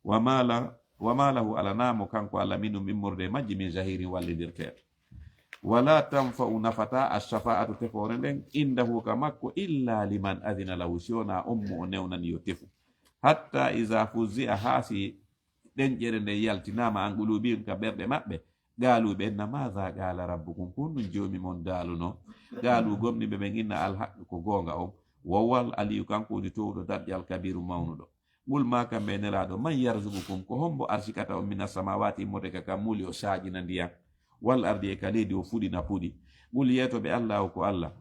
wa ma lahu alanamo kanko Allah minum immorde majji min zahirin wallidirteɗo wala tanfa'u nafata as-shafa'atu tefore nden indahu ka makko illa liman adina lahu siona ummu o newnani yo tefu hatta iza fuzzi'a hasi ɗenƴere nde yaltinama an qulubihim ka ɓerɗe maɓɓe gaalu ɓenna madha qala rabbukum kunɗum joomi mon daaluno gaalu gomniɓe ɓen inna alhaqqu ko goonga on wowal aliyu kanko woni towɗo darƴal kabiru mawnuɗo ɓul ma kamɓe nelaɗo man yarzugukum ko hombo arsikata on mina samawati immode ka kam muli o saajina ndiyam wal ardi e ka leydi o fuɗina puɗi ɓul yeetoɓe Allah o ko Allah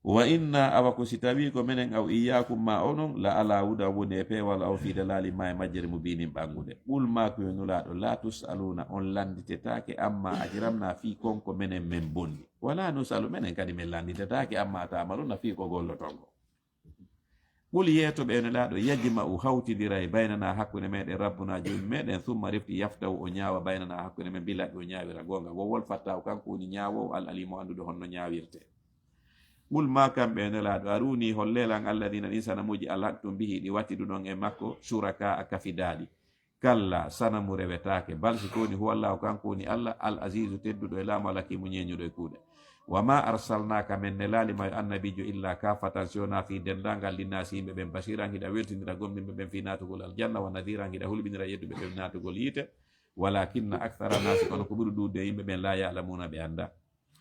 wa inna awa ko si tawi ko minen aw iyakum ma onon la ala wuda woni e peewal aw fiida laali ma e majjere mubinin ɓangude ɓul ma ko yo nulaɗo la tusaluna on landitetake amma ajiramna fi konko menen men bondi wala nusalu menen kadi min landitetake amma tamaluna fi ko gollotongo ɓul yeetoɓe ene laaɗo yajma u hawtidira e baynana hakkunde meɗen rabbuna jomi meɗen summa refti yaftaw o ñaawa baynana hakkunde men bilaɓe o ñaawira gonga wowol fattaw kanko woni ñaawow al alimo andude honno ñaawirte ɓul ma kamɓe ene laaɗo aruni hollelan alladina ɗin sanamuji alhaqtum bihi ɗi wattiduɗon e makko suraka a kafidaɗi kalla sanamu rewetake balsi koni huwallahu kanko woni Allah al azizu tedduɗo e laamu alakimu ñeñuɗo e kuuɗe wama arsalnaka men ne laalima yo annabijo illa kafatan siwona fi dendangal linnasi yimɓe ɓen basiran hiɗa weltidira gomɗinɓe ɓen fi natugol aljanna wa nadiran hiɗa hulɓinira yedduɓe ɓen natugol yiite walakinna akthara nasi kono ko ɓuri ɗuude yimɓe ɓen la yalamuna ɓe anda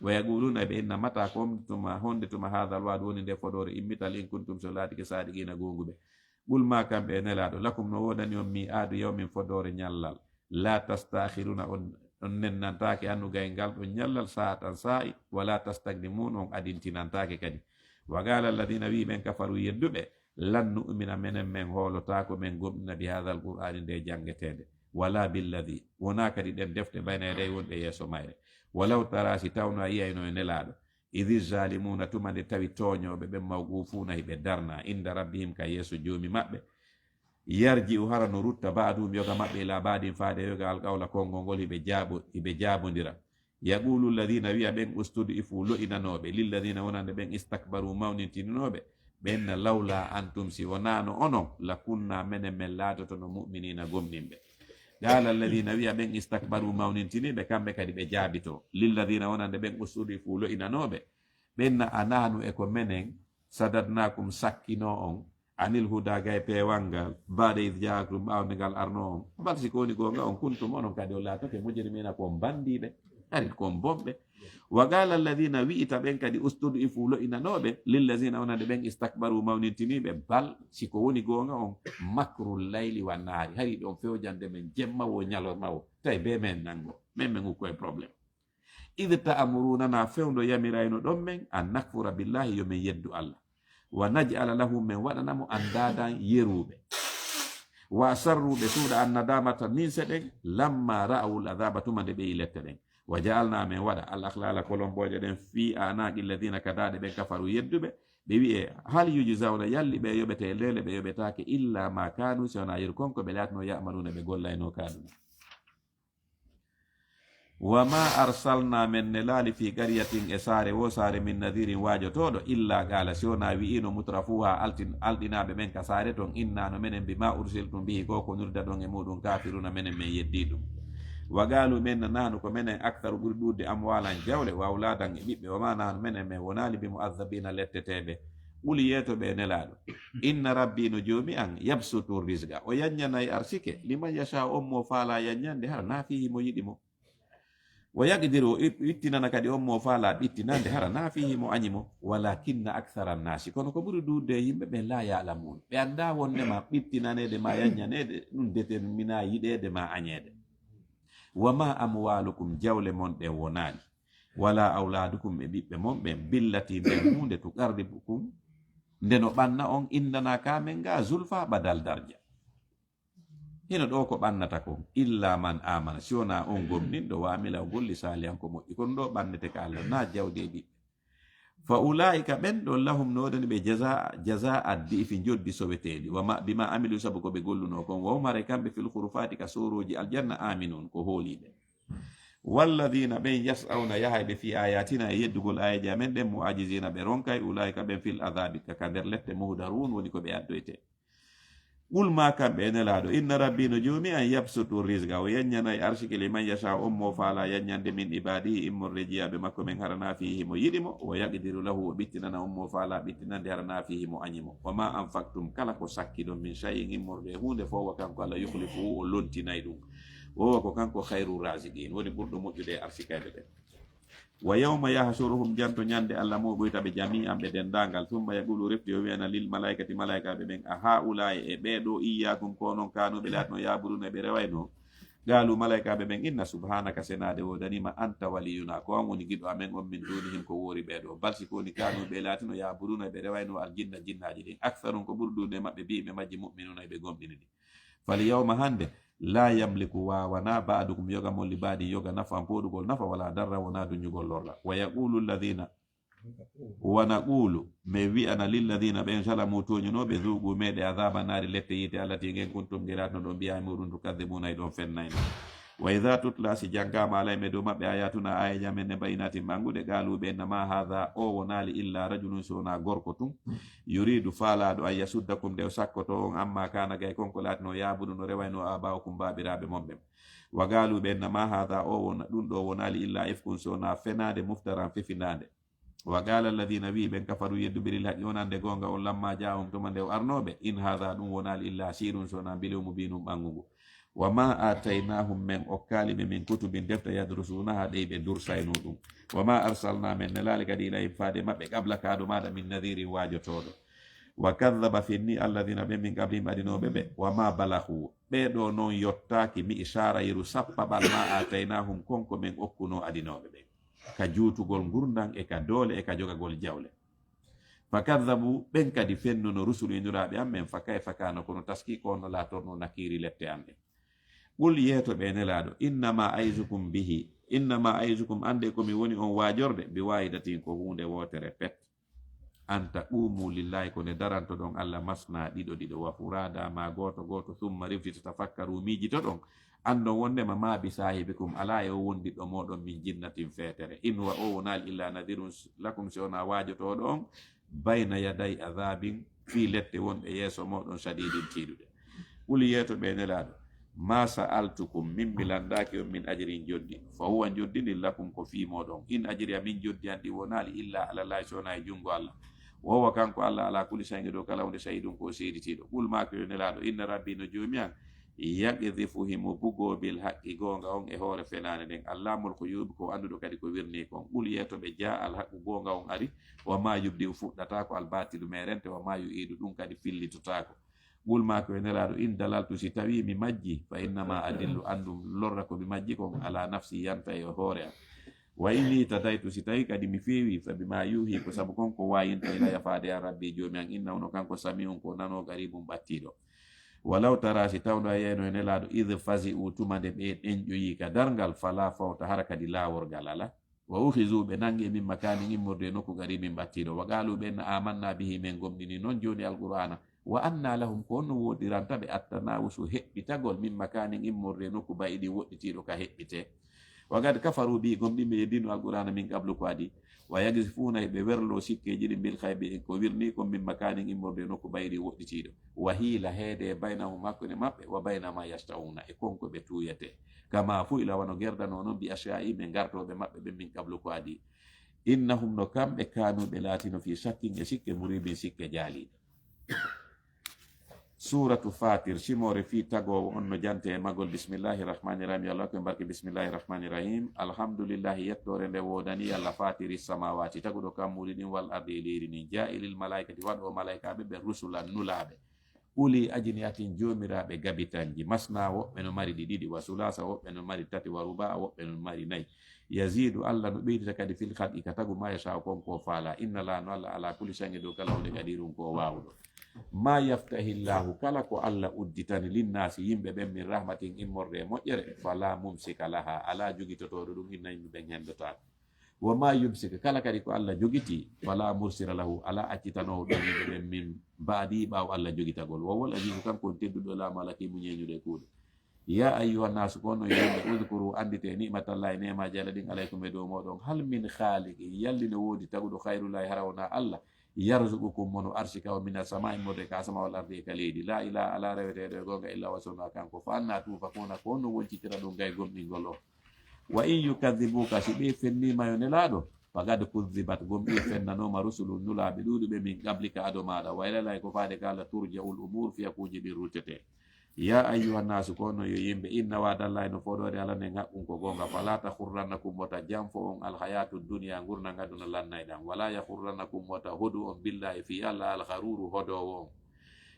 wa yaquluna ɓe inna mata komtuma honde tuma hadal waadu woni nde fodore immital in kuntum so laatike sadiqina gonguɓe ɓul ma kamɓe nelaɗo lakum no wodani on mi aadu yawmin fodore ñallal la tastakhiruna on nennantake annugay ngal ɗon ñallal sa'atan sa'i wala tastagnimun on adintinantake kadi wa qala alladina wi ɓen kafaru yedduɓe lan nu'mina menen men hoolotako men gomɗina bi hadha alqur'ani nde jangetede wala billadi wona kadi ɗen defte bayna yadey wonɗe yeeso mayre walaw tara si tawno a yiyayno e nelaɗo idi zalimuna tuma nde tawi toñoɓe ɓen mawqufuna hiɓe darna inda rabbihim ka yeeso joomi maɓɓe yarji u hara no rutta baadum yoga maɓɓe ila baadin faade yoga alqawla konngol ngol hiɓe jaabodira yaqulu alladina wiya ɓen ustudu ifu lo'inanoɓe lilladina wonande ɓen istakbaru mawnintininoɓe ɓenna lawla antum si wonano onon la kunna menen men laatotono mu'minina gomɗinɓe qala alladina wiya ɓen istakbaru mawnintiniɓe kamɓe kadi ɓe jaabito lilladina wonande ɓen ustudu ifu lo'inanoɓe ɓenna ananu e ko menen sadadnakum sakkino on anil huda gay pewangal bade id jaakum ɓawde ngal arno on bal siko woni gonga on kuntum onon kadi o laatoke mujrimina ko bandiɓe arit kon bomɓe wa qala alladina wi'ita ɓen kadi ustudu ifu lo'inanoɓe lillazina onande ɓen istakbaru mawnintiniɓe bal siko woni gonga on makrul layli wa naari hari ɗon fewjande men jemma wo ñalorma o tawi be men nango men men ukkoye probléme id ta'murunana fewdo yamirayno ɗon men an nakfura billahi yomin yeddu allah wa naj'ala lahum men waɗanamo andadan yeruɓe wa sarruɓe suuɗa annadamata nin seɗen lamma ra'awul adaba tumande ɓe ilette ɗen wa ja'alna men waɗa al akhlala kolomboje ɗen fi anaqi alladina kadaɗe ɓen kafaru yedduɓe ɓe wi'e hal yujzawna yalli ɓe yoɓete lele ɓe yoɓetake illa ma kanu sona yeru konko ɓe latno yamaluna ɓe gollayno kaduna wa ma arsalna men ne laali fi qaryatin e saare wo saare min nadirin waajotoɗo illa qala siwona wi'ino mutrafuha alɗinaɓe men ka saare ton innano menen bima ursiltum bihi ko ko nurda ɗon e muɗum kafiruna menen men yeddi ɗum wa galu men nanu ko menen actaru ɓuri ɗudde amwalan jawle wa awladan e ɓiɓɓe wama nanu menen men wonali bi mu'azzabina letteteɓe ɓuli yeetoɓe nelaɗo inna rabbi no joomi an yabsutu risga o yanñanayi arsike liman yasha on mo faala yanñande hara na fihi mo yiɗi mo wa yaqdiru ittinana kadi on mo faala ɓittinande hara na fihi mo añimo walakinna akthara nnasi kono ko ɓuri duude yimɓe ɓen la ya'lamun ɓe anda wonnema ɓittinanede ma yanñanede ɗum détermina yiɗede ma añede wa ma amwalukum jawle mon ɗen wonani wala awladukum e ɓiɓɓe mon ɓen billati nden hunde to qarribukum ndeno ɓanna on indana kamen ga zulfa badal darja hino ɗo ko ɓannata kon illa man amana siwona on gomninɗo wamila o golli salihan ko moƴƴi kono ɗo ɓannete ka Allah na jawde e ɓiɓɓe fa ulaika ɓen ɗon lahum nodani ɓe jaza addi fi joddi soweteɗi wama bima amilu sabu ko ɓe golluno kon wawmare kamɓe fil hurufati ka soroji aljanna aminun ko hooliɓe walladina ɓen yas'auna yahayɓe fi ayatina e yeddugol ayaji amen ɗen mu'ajizina ɓe ronkay ulaika ɓen fil adabi kaka nder lette muhdarun woni ko ɓe addoyte qul ma kamɓe nelaɗo inna rabbi no joomi an yabsutu risga o yanñanayi arsike liman yasha on mo faala yanñande min ibadihi immorde jiyaɓe makko men harana fihi mo yiɗimo wa yaqdiru lahu o ɓittinana on mo faala ɓittinande harana fihi mo añimo wa ma anfaktum kala ko sakkiɗon min shayin immorde hunde fof wa kanko allah yuhlifu o lontinayi ɗum wowa ko kanko khayru rasiqin woni ɓurɗo moƴƴude e arsikede ɗen wa yawma yahsuruhum janto ñande allah mo ɓoytaɓe jami'an ɓe dendagal tumma yaqulu refti o wiyana lil malaikati malaikaɓe ɓen a haulai e ɓeɗo iyyakum ko noon kanuɓe latno yaburuna ɓe rewayno galu malaikaɓe ɓen inna subhanaka senade wodanima anta waliyuna ko an woni giɗo amen on min dunihim ko woori ɓeɗo balsi koni kanuɓe latino yaburuna ɓe rewayno aljinna jinnaji ɗin aktharum ko ɓurɗude mabɓe biɓe majji mu'minuna ɓe gomɗini ɗi fali yawma hande la yamliku wawana ba'dukum yoga molli baadi yoga nafa poɗugol nafa wala darra wona duñugol lorla wa yaqulu alladhina wa naqulu me wi'ana lilladhina ɓen salamu toñunoɓe zuugu meɗe adaba naari lette yite allati gen kuntum giratno ɗon mbiya muɗum to kadhibuna e ɗon fennayno wa idha tutla si jangama alayme dow maɓɓe ayatuna aya jamen ne bayinatin mangude galuɓe nama hadha o wonali illa rajulun sona gorko tum yuridu faalaɗo an yasuddakum nde o sakkoto on amma kana gay konko latino yabudu no rewayno abawkum babiraɓe monɓe wa galuɓe nama hadha o wona ɗum ɗo wonali illa ifkun sona fenade muftaran fifinade wa gala alladhina wi ɓen kafaru yeddubiril haqqi wonande gonga on lamma jaahum tuma nde o arnoɓe in hadha ɗum wonali illa sirun sona bilewmu binum ɓangugu wa ma ataynahum men okkaliɓe min kutubin defta yadrusunaha ɗey ɓe dursayno ɗum wa ma arsalna men nelali kadi ilayhim faade maɓɓe qabla kaɗo maɗa min nadirin wajotoɗo wa kadhaba finni alladhina ɓe min qablihim adinoɓe ɓe wa ma balahu ɓeɗo noon yottaki mi ishara yeru sappaɓal ma ataynahum konko men okkuno adinoɓe ɓe ka juutugol gurdam e ka doole e ka jogagol jawle fa kadhabu ɓen kadi fennuno rusulu induraɓe an men fa kayfa kana kono taski kono latorno nakiri lette an ɗe qul yeeto ɓe nelaɗo innama aizukum ande komi woni on wajorde bi wayidatin ko hunde wotere pet anta qumu lillahi ko nde daranto ɗon allah masna ɗiɗo wa furada ma goto summa rifti tafakkaru miijito ɗon andon wondema ma bi sahibikum ala e o wondiɗɗo moɗon min jinnatin feetere in wa o wonali illa nadirun lakum si wona wajotoɗo on bayna yaday adabin fi lette wonɓe yeeso moɗon sadidin tiiɗuɗe qul yeeto ɓe nelaɗo ma sa'altukum min milandaki on min ajirin joddi fa huwa joddini lakum ko fi moɗon in ajiri amin joddi andi wonali illa alallahi sona e jungo allah wowa kanko Allah ala kulli shay'in do kala wonde shahidun ko seeditiɗo qul mako yo nelaɗo inna rabbi no joomiyan yaqdhifu himo bugo bil haqqi gonga on e hoore fenane nden allamul quyub ko anduɗo kadi ko wirni kon qul yetoɓe ja al haqqu gonga on ari wa ma yubdi fuɗɗata ko al batilu merente wa ma yu'idu ɗum kadi fillitotako qul mako e nelaɗo in dalaltu si tawi mi majji fa innama adillu andum lorra ko mi majji kon ala nafsi yanta e hoore am wa inni tadaytu si tawi kadi mi feewi fa bima yuhi ko sabu konko wayinta ila yafade ya rabbi joomi an inna ono kanko samiun ko nano garibum ɓattiɗo walaw tara si tawno a yeyno e nelaɗo id fasi u tumande ɓe ɗenƴoyi ka dargal fala fawta hara kadi laworgal ala wa uhisu ɓe nangi min makani immorde nokku gari min ɓattiɗo wa qalu ɓen amanna bihi min gomɗini noon joni alqur'ana wa anna lahum ko onno woɗirantaɓe attanawusu heɓɓitagol min makani immorde nokku bayiɗi woɗɗitiɗo ka heɓɓite wagad kafaru bi gomɗiɓe e dinu alqur'ana min qablu ko adi wa yagsifuna ɓe werlo sikkeji ɗi bil hayɓe ko wirni kon min makani immorde nokku bayiɗi woɗɗitiɗo wa hiila heede baynahum hakkude maɓɓe wa bayna ma yastauna e konko ɓe tuyete kama fu ila wano gerdano noon bi ashai ɓe gartoɓe maɓɓe ɓe min qablu ko adi innahum no kamɓe kanuɓe laatino fi shakkin e sikke muribin sikke jaaliɗo suratu fatir simore fi tagowo on no jante e magol bismillahi rahmani rahim yo allah ko barke bismillahi rahmani rahim alhamdulillahi yettore nde wodani allah fatiri samawati taguɗo kammuli ɗin wal ardi e leydi ni jailil malaikati waɗo malaikaɓe ɓe rusulan nulaɓe uli ajniyatin jomiraɓe gabitanji masna woɓɓe no mari ɗiɗi wa sulasa woɓɓe no mari tati wa ruba woɓɓe no mari nayyi yazidu allah no ɓeydita kadi fil halqi ka tagu ma yasha konko faala inna la no allah ala kulli shay'in dow kala hunde gaɗirum ko wawɗo ma yaftahillahu kala ko allah udditani linnasi yimɓe ɓen min rahmatin immorde moƴƴere fala mumsika laha ala jogitotoɗo ɗum inna yimɓe ɓen hendotako wa ma yumsika kala kadi ko allah jogiti fala mursira lahu ala accitanowo ɗon yimɓe ɓen min baadi ɓaw allah jogitagol wowol ajisu kanko tedduɗo laamu ala kimu ñeñude kuuɗe ya ayyuha nasu kono yimɓe udkuru andite nimatallahi nemaji allah ɗin alaykum e dow moɗon hal min khaliqi yalli no woodi taguɗo khayrullahi hara wona allah yarzuqukum mono arsika wa mina sama immorde ka sama wal ardi ka leydi la ilaha ala reweteɗo e gonga illa wasona kanko fa anna tufa kona ko no woncitira ɗum gay gomɗingol o wa in yukadibuka si ɓe fennima yo nelaɗo fagad kudibat gomɓi fennanoma rusulu nulaɓe ɗuɗuɓe min qablika ado maɗa waylalay ko faade ka allah turja ul umur fiya kuji ɗin rutete ya ayyuha nasu kono yo yimɓe inna wadallahi no foɗode ala nden haqqum ko gonga fala tahurrannakum wota jam fo on alhayatu dunia gurna gaduna lannayɗan wala yahurrannakum wota hodu on billahi fi allah alharuru hodowo on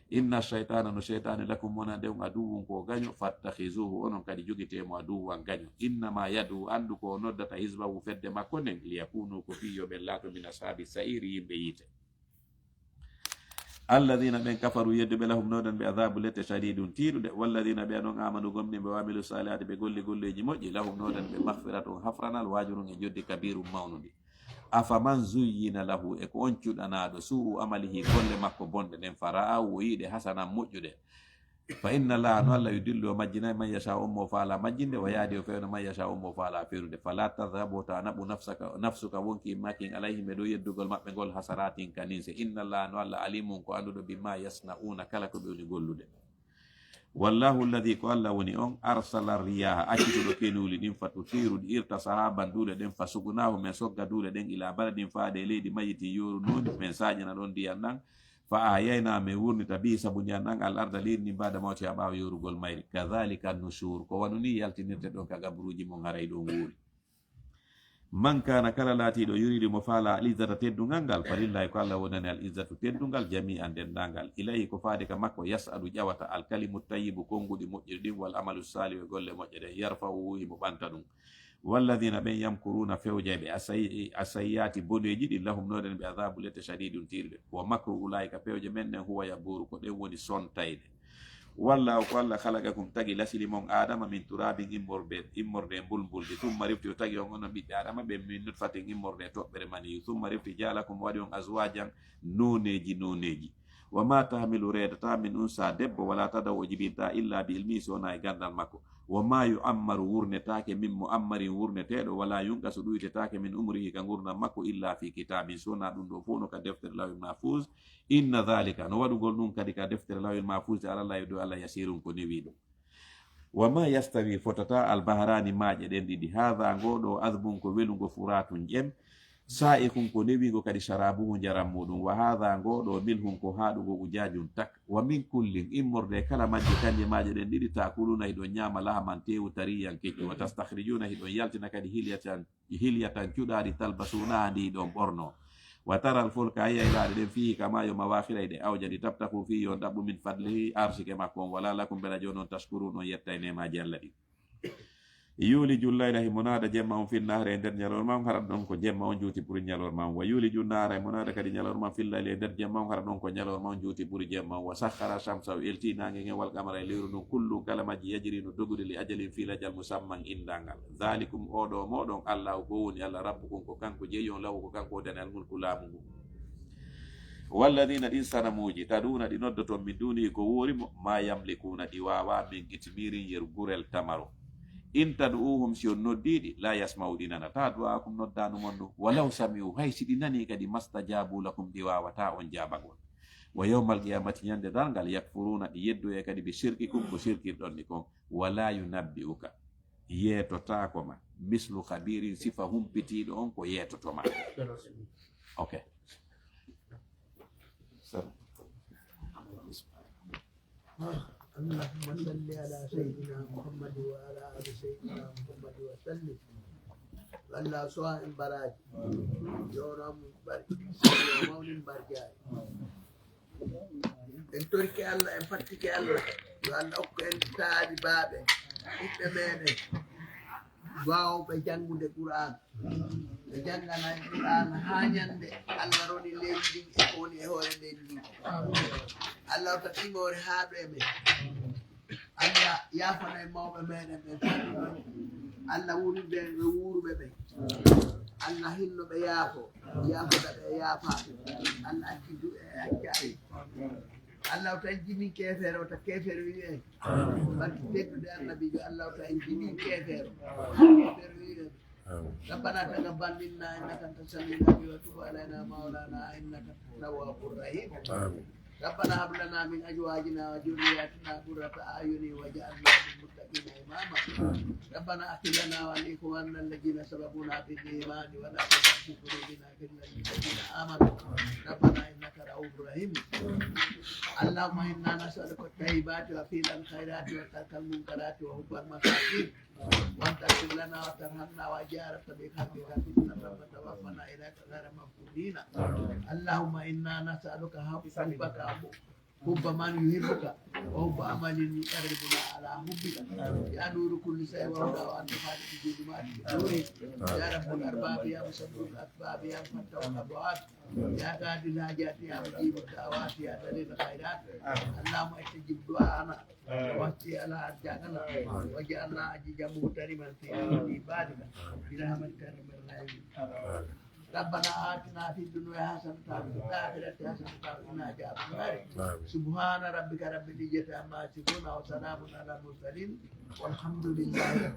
inna shaytana no shaytane lakum wona nde on aduwum ko gaño fattahizuhu onon kadi jogitemo aduwan gaño innama yadu andu ko noddata hisbahu fedde makko nden liyakunu ko fiyoɓe laato min ashabi sa'iri yimɓe yiite alladina ɓen kafaru yedduɓe lahum nodan ɓe adabu lette shadidun tiiɗuɗe walladina ɓe anon amanu gomɗinɓe wamilu salihati ɓe golli golleji moƴƴi lahum nodan ɓe mahfiratun hafranal wajurun e joddi kabirum mawnude afaman zuyyina lahu e ko on cuɗanaɗo su'u amalihi golle makko bonɗe ɗen fara'a woyiɗe hasanan moƴƴuɗe fa inna allaha no allah yudillu o majjinayi man yasha on mo faala majjinde wa yaadi o fewno man yasha on mo faala ferude fala tadhabu ta naɓu nafsuka wonki makin alayhim e ɗo yeddugol maɓɓe ngol hasaratin kaninse inna allaha no allah alimum ko anduɗo bima yasna'una kala ko ɓe woni gollude wallahu alladi ko allah woni on arsala riyaha accituɗo kenuli ɗin fa tutiruɗi irta sahaban duuɗe ɗen fa sugunahu men sogga duuɗe ɗen ila baladin faade leydi mayiti yoru noni men saƴana ɗon ndiyan ɗan fa ayayna min wurnita bi sabu ndiyan ɗan al arda lirni mbada mawti ha ɓawa yorugol mayri kadhalika nushur ko wano ni yaltinirte ɗon ka gabruji mon haray ɗon wuuri man kana kala laatiɗo yuridi mo faala al izzata teddungal ngal falillahi ko allah wonani al izzatu teddungal jami an dendangal ilahi ko faade ka makko yas'alu ƴawata al kalimu tayyibu konguɗi moƴƴiri ɗin wal amalu salihu e golle moƴƴe ɗen yarfa'u himo ɓanta ɗum walladina ɓen yamkuruna fewjayɓe asayyati boneji ɗi lahum noden ɓe adabu lette shadidun tirɗe wa makru ulaika pewje men nen huwa yaburu ko ɗen woni sontayde walla ko allah halagakum tagi lasili mon adama min turabin immorde mbulmbulde tumma rifti o tagi on onon ɓiɓɓe adama ɓe min nutfatin immorde toɓɓere maniyu tumma rifti jalakum waɗi on aswajan noneji wa ma tahmilu redata min unsa debbo wala tadaw o jibinta illa bi ilmi sona e gandal makko wa ma yu'ammaru wurnetake min mu'ammarin wurneteɗo wala yunqasu ɗuytetake min umrihi ka gurdam makko illa fi kitabin sona ɗum ɗo fof no ka deftere lawil mahfuz inna dhalika no waɗugol ɗum kadi ka deftere lawil mahfuz alallahi do allah yasirun ko newi ɗum wa ma yastawi fotata albaharani maƴe ɗen ɗiɗi hadha ngoɗo adbun ko welugo furatun ƴem sa'ikum ko newigo kadi sharabuhu jaram muɗum wa hadha ngoɗo milhum ko haɗugo ujajum tak wa min kullin immorde kala majje kanje maje ɗen ɗiɗi takuluna hiɗon ñama lahaman tewu tariyan kecco wa tastakhrijuna hiɗon yaltina kadi hilyatan cuɗaɗi talbasuna ndi ɗon ɓorno wa tara alfulka ayya ilaɗe ɗen fihi kama yo mawahira ɗe awjadi tabtaku fi yo ɗaɓɓu min fadlihi arsike makko on wala lakum beɗa joni on tashkuru on yetta e nemaji Allah ɗi yuliju layla himo naada jemma on fil nahri e nder ñalorma on harat ɗon ko jemma on juuti ɓuri ñalorma on wa yuliju nahra himo naada kadi ñalorma fil layli e nder jemma on harat ɗon ko ñalorma on juuti ɓuri jemma on wa sakhara shamsa o elti nangue nge wal qamara e leyru ɗum kullu kala majji yajiri no dogude li ajalin filajal musamman indangal dhalikum oɗo moɗon allahu ko woni allah rabbukum ko kanko jeeyi on lahu ko kanko o danal mulku laamu ngu walladina ɗin sanamuji taduna ɗi noddoton min duni ko worimo ma yamlikuna ɗi wawa min gitmirin yer gurel tamaro in tad'uhum si on noddiɗi la yasma'u ɗi nanata du'akum noddanu mon ɗum walaw sami'u hay si ɗi nani kadi mastajabu lakum ɗi wawata on jabagol wa yawmal qiyamati ñande dargal yakfuruna ɗi yeddoye kadi ɓe shirkikum ko shirkirɗon ni kon wala yunabbi'uka yeetotako ma mislu khabirin sifa humpitiɗo on ko yeetotoma ok اللهم صل على سيدنا محمد وعلى ال سيدنا محمد وسلم والله سواء براج يورم مولين برجاي en torki Allah en fattiki Allah yo Allah okko en taadi baaɓe ɓiɓɓe meɗen wawɓe janngude Qur'an ɓe janngana en Qur'an haa ñande Allah roni leydi ndin e ko woni e hoore leydi ndin Allah ta tingore haaɗo e men Allah yaafana e mawɓe meɗen ɓe fotɗon Allah wuriɓe ɓe wuuruɓe ɓe Allah hinno ɓe yaafoɗa ɓe yaafaɓe Allah acci du'e e accari Allah ta jimi kefere o ta kefere wi en barki teddude annabijo Allah ta jimi kefere wi en ربنا تقبل منا انك انت السميع العليم وتب علينا مولانا انك التواب الرحيم ربنا هب لنا من ازواجنا وذرياتنا قرة اعين واجعلنا للمتقين اماما ربنا اغفر لنا ولاخواننا الذين سبقونا بالايمان ولا تجعل في قلوبنا غلا للذين امنوا ربنا انك رؤوف رحيم اللهم انا نسالك الطيبات وفعل الخيرات وترك المنكرات وحب المساكين وأن تغفر لنا وترحمنا وجارك بخلقك فتنة وتوفنا إليك غير مفتونين اللهم إنا نسألك حبك حب من يحبك وحب عمل يقربنا على حبك يا نور كل شيء وهدى وأنت خالق الظلمات بنورك يا رب الأرباب يا مسبب الأسباب يا مفتح الأبواب يا قاضي الحاجات يا مجيب الدعوات يا دليل الخيرات اللهم استجب دعاءنا واهدي على أرجاءنا واجعلنا عجيجا مغترما في عبادك برحمتك يا رب العالمين ربنا آتنا في الدنيا حسنة وفي الآخرة حسنة وقنا عذاب النار سبحان ربك رب العزة عما يصفون وسلام على المرسلين والحمد لله